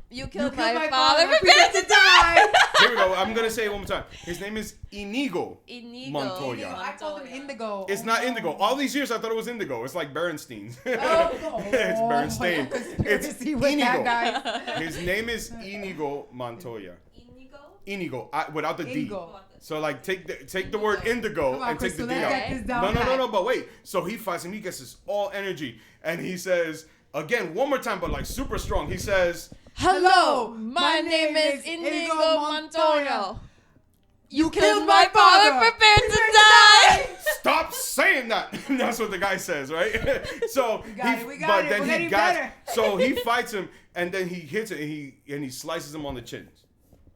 Speaker 4: You
Speaker 5: You
Speaker 4: killed
Speaker 5: killed
Speaker 4: my father.
Speaker 5: Prepare
Speaker 4: Prepare
Speaker 5: to
Speaker 4: to
Speaker 5: die.
Speaker 3: Here we go. I'm gonna say it one more time. His name is Inigo.
Speaker 4: Inigo.
Speaker 3: Montoya.
Speaker 5: I called him Indigo.
Speaker 3: It's not Indigo. All these years I thought it was Indigo. It's like Berenstein.
Speaker 5: Oh,
Speaker 3: It's Bernstein. It's
Speaker 5: Conspiracy with that guy.
Speaker 3: His name is Inigo Montoya.
Speaker 4: Inigo?
Speaker 3: Inigo, without the
Speaker 5: Inigo.
Speaker 3: D. So like take the word indigo
Speaker 5: Come on,
Speaker 3: and take the
Speaker 5: Crystal,
Speaker 3: D
Speaker 5: let's
Speaker 3: out.
Speaker 5: get this down
Speaker 3: No,
Speaker 5: pat.
Speaker 3: but wait. So he fights him. He gets his all energy, and he says again one more time, but like super strong. He says,
Speaker 4: Hello. My name is Inigo Montoya. You killed my father. Prepare to die.
Speaker 3: "Stop saying that." That's what the guy says, right? So
Speaker 5: We got it. We're getting better.
Speaker 3: So he fights him, and then he hits it, and he slices him on the chin.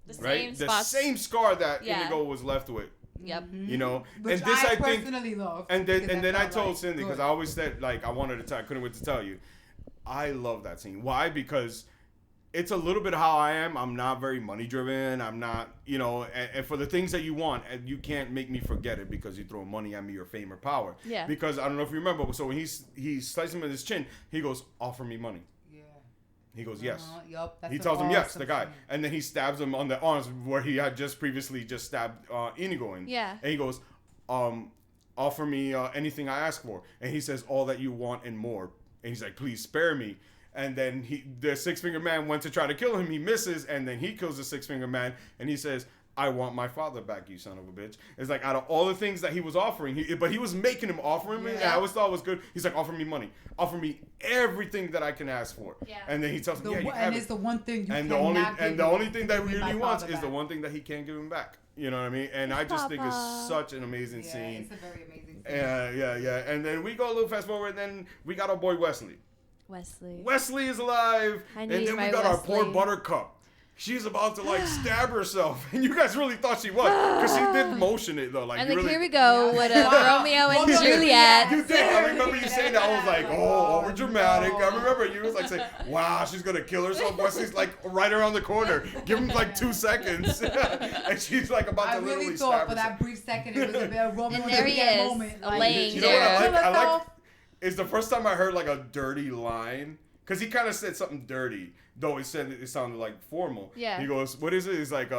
Speaker 4: The
Speaker 3: Right,
Speaker 4: same
Speaker 3: the
Speaker 4: spots.
Speaker 3: same scar that
Speaker 4: Yeah.
Speaker 3: Indigo was left with.
Speaker 4: Yep.
Speaker 3: You know,
Speaker 5: Which
Speaker 3: and this I think,
Speaker 5: personally love.
Speaker 3: and then I
Speaker 5: felt
Speaker 3: told
Speaker 5: like
Speaker 3: Cindy because
Speaker 5: good.
Speaker 3: I always said like I wanted to tell, I couldn't wait to tell you. I love that scene. Why? Because it's a little bit how I am. I'm not very money driven. I'm not, and for the things that you want, and you can't make me forget it because you throw money at me or fame or power.
Speaker 4: Yeah.
Speaker 3: Because I don't know if you remember, but so when he slices him in his chin, he goes, "Offer me money."
Speaker 5: Yeah.
Speaker 3: He goes, "Yes."
Speaker 5: Yup.
Speaker 3: He tells him yes, the guy, and then he stabs him on the arms where he had just previously stabbed Inigo in.
Speaker 4: Yeah.
Speaker 3: And he goes, "Offer me anything I ask for," and he says, "All that you want and more." And he's like, "Please spare me." And then the six-fingered man went to try to kill him. He misses, and then he kills the six-fingered man, and he says, I want my father back, you son of a bitch. It's like, out of all the things that he was offering, but he was making him offer him. I always thought it was good. He's like, offer me money. Offer me everything that I can ask for. Yeah. And then he tells him, you have
Speaker 5: and
Speaker 3: it.
Speaker 5: it's the one thing you
Speaker 3: and the only thing that he really wants is the one thing that he can't give him back. You know what I mean? And I just think it's such an amazing scene.
Speaker 5: It's a very amazing scene.
Speaker 3: Yeah. And then we go a little fast forward, and then we got our boy Wesley. Wesley is alive. And then we got our poor Buttercup. She's about to like stab herself, and you guys really thought she was, because she did motion it though. Like,
Speaker 4: and then
Speaker 3: really,
Speaker 4: here we go with Romeo and Juliet.
Speaker 3: You did. I remember you saying that. I was like, oh, over dramatic. I remember you was like saying, wow, she's gonna kill herself. Wesley's like right around the corner. Give him like 2 seconds, and she's like about to literally stab herself.
Speaker 5: I really thought for that brief second it was a bit of Romeo
Speaker 4: and there he is,
Speaker 5: moment.
Speaker 4: laying
Speaker 3: you know what I like? It's the first time I heard like a dirty line. Because he kind of said something dirty, though it sounded like formal. Yeah. He goes, what is it? He's like,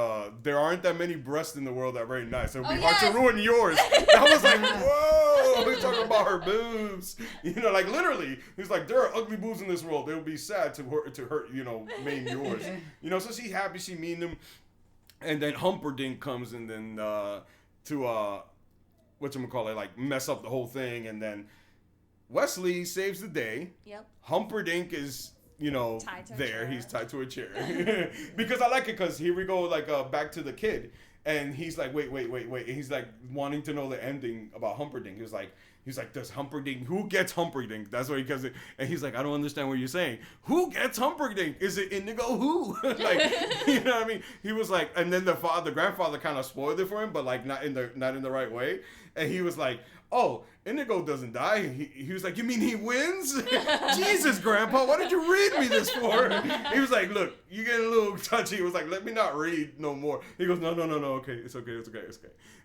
Speaker 3: there aren't that many breasts in the world that are very nice. It would be hard to ruin yours. I was like, whoa. He's talking about her boobs. You know, like literally. He's like, there are ugly boobs in this world. They would be sad to hurt, you know, maim yours. You know, so she's happy she mean them. And then Humperdinck comes and then to, whatchamacallit, like mess up the whole thing. And then Wesley saves the day. Yep. Humperdinck is, you know, there. He's tied to a chair. Because I like it because here we go, like, back to the kid. And he's like, wait. And he's like wanting to know the ending about Humperdinck. He's like, does Humperdinck, who gets Humperdinck? That's what he gets it. And he's like, I don't understand what you're saying. Who gets Humperdinck? Is it Indigo? Who? Like, you know what I mean? He was like, and then the grandfather kind of spoiled it for him, but like not in the right way. And he was like, oh, Indigo doesn't die. He was like, you mean he wins? Jesus, Grandpa, what did you read me this for? He was like, look, you getting a little touchy. He was like, let me not read no more. He goes, no, okay, it's okay.
Speaker 5: It's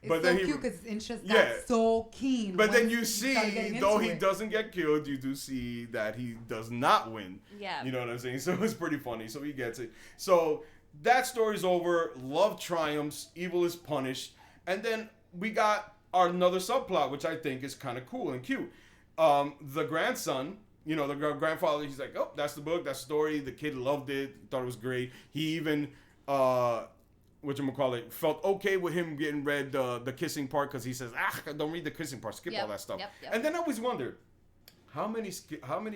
Speaker 3: but
Speaker 5: so
Speaker 3: then
Speaker 5: cute because it's just so keen.
Speaker 3: But then you see, though he doesn't get killed, you do see that he does not win. Yeah. You know what I'm saying? So it's pretty funny. So he gets it. So that story's over. Love triumphs. Evil is punished. And then we got another subplot, which I think is kind of cool and cute. The grandson, you know, the grandfather, he's like, oh, that's the book, that's the story. The kid loved it, thought it was great. He even, felt okay with him getting read the kissing part because he says, don't read the kissing part, skip all that stuff. Yep. And then I always wondered, how many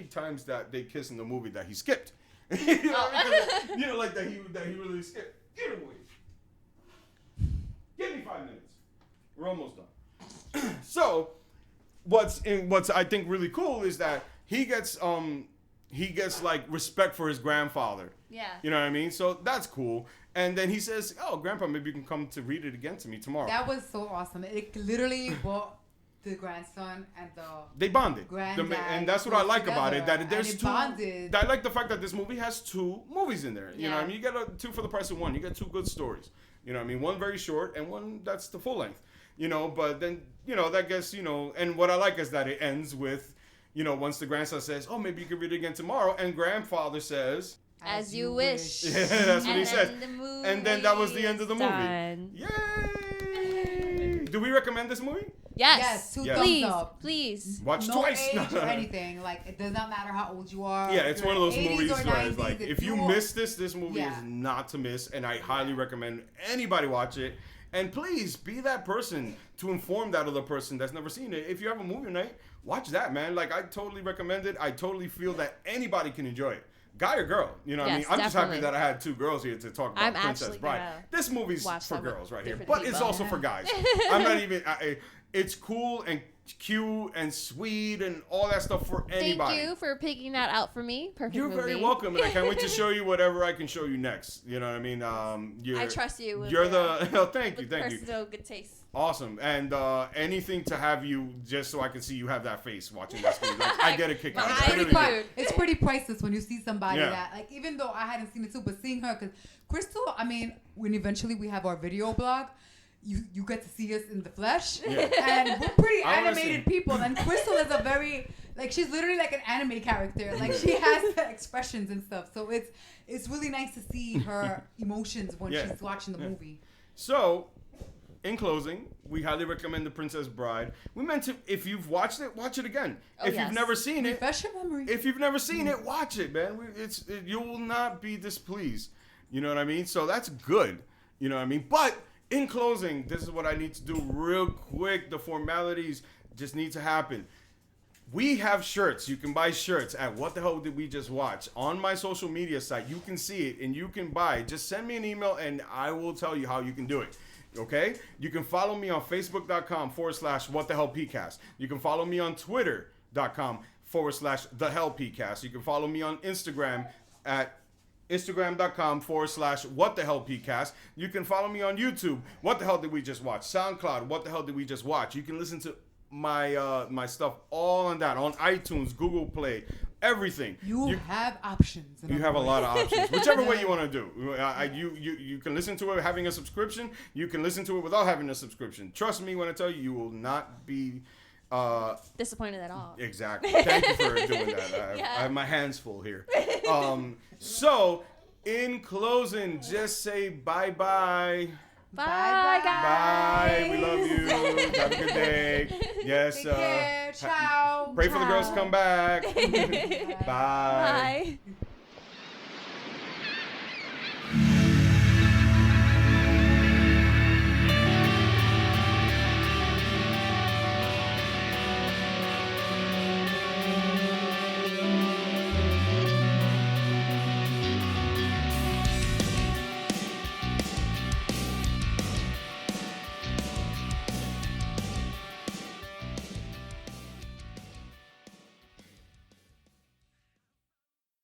Speaker 3: times that they kiss in the movie that he skipped? You know, like that he really skipped. Get away. Give me 5 minutes. We're almost done. So, what's I think really cool is that he gets like respect for his grandfather. Yeah. You know what I mean? So that's cool. And then he says, "Oh, Grandpa, maybe you can come to read it again to me tomorrow."
Speaker 5: That was so awesome. It literally brought the grandson and
Speaker 3: they bonded. And that's what I like about it. That there's two.
Speaker 5: Bonded.
Speaker 3: I like the fact that this movie has 2 movies in there. You know what I mean? You get 2 for the price of 1. You get 2 good stories. You know what I mean? One very short and one that's the full length. You know, but then, you know, that gets, you know, and what I like is that it ends with, you know, once the grandson says, oh, maybe you can read it again tomorrow, and grandfather says,
Speaker 4: as you wish.
Speaker 3: Yeah, that's what he said. And then that was the end of the movie. Yay! Do we recommend this movie?
Speaker 4: Yes.
Speaker 5: 2 thumbs up.
Speaker 4: Please.
Speaker 3: Watch
Speaker 5: no
Speaker 3: twice.
Speaker 5: Age or anything. Like, it does not matter how old you are.
Speaker 3: Yeah, it's one of those movies where it's like,
Speaker 5: if
Speaker 3: you miss this movie is not to miss, and I highly recommend anybody watch it. And please be that person to inform that other person that's never seen it. If you have a movie night, watch that, man. Like, I totally recommend it. I totally feel that anybody can enjoy it. Guy or girl, you know what I mean? I'm just happy that I had 2 girls here to talk about Princess Bride. This movie's for girls right here, but it's also for guys. I'm not even... it's cool and cute and sweet and all that stuff for anybody.
Speaker 4: Thank you for picking that out for me. Perfect
Speaker 3: You're
Speaker 4: movie.
Speaker 3: very welcome, and I can't wait to show you whatever I can show you next. You know what I mean?
Speaker 4: I trust you.
Speaker 3: You're the... thank you.
Speaker 4: Personal good taste.
Speaker 3: Awesome. And anything to have you, just so I can see you have that face watching that screen. Like, I get a kick out of it.
Speaker 5: It's pretty priceless when you see somebody that, like, even though I hadn't seen it too, but seeing her, because Crystal, I mean, when eventually we have our video blog, you get to see us in the flesh, and we're pretty animated people, and Crystal is a very, like, she's literally like an anime character, like, she has the expressions and stuff, so it's really nice to see her emotions when she's watching the movie.
Speaker 3: So in closing, we highly recommend The Princess Bride. We meant to, if you've watched it, watch it again. If
Speaker 4: yes.
Speaker 3: you've never seen it,
Speaker 5: Refresh your memory.
Speaker 3: if you've never seen it, watch it, man. You will not be displeased. You know what I mean? So that's good. You know what I mean? But in closing, this is what I need to do real quick. The formalities just need to happen. We have shirts. You can buy shirts at What the Hell Did We Just Watch? On my social media site. You can see it and you can buy it. Just send me an email and I will tell you how you can do it. Okay? You can follow me on Facebook.com/WhatTheHellPcast. You can follow me on Twitter.com/TheHellPcast. You can follow me on Instagram at Instagram.com/WhatTheHellPcast. You can follow me on YouTube. What the Hell Did We Just Watch? SoundCloud. What the Hell Did We Just Watch? You can listen to my stuff all on that, on iTunes, Google Play, everything.
Speaker 5: You have options.
Speaker 3: You have a lot of options, whichever way you want to do. You can listen to it having a subscription. You can listen to it without having a subscription. Trust me when I tell you, you will not be
Speaker 4: disappointed at all.
Speaker 3: Exactly. Thank you for doing that. I have my hands full here. So, in closing, just say bye-bye.
Speaker 4: Bye, guys.
Speaker 3: Bye. We love you. Have a good day. Yes.
Speaker 5: Take care. Ciao.
Speaker 3: Pray for the girls to come back. Bye.
Speaker 4: Bye.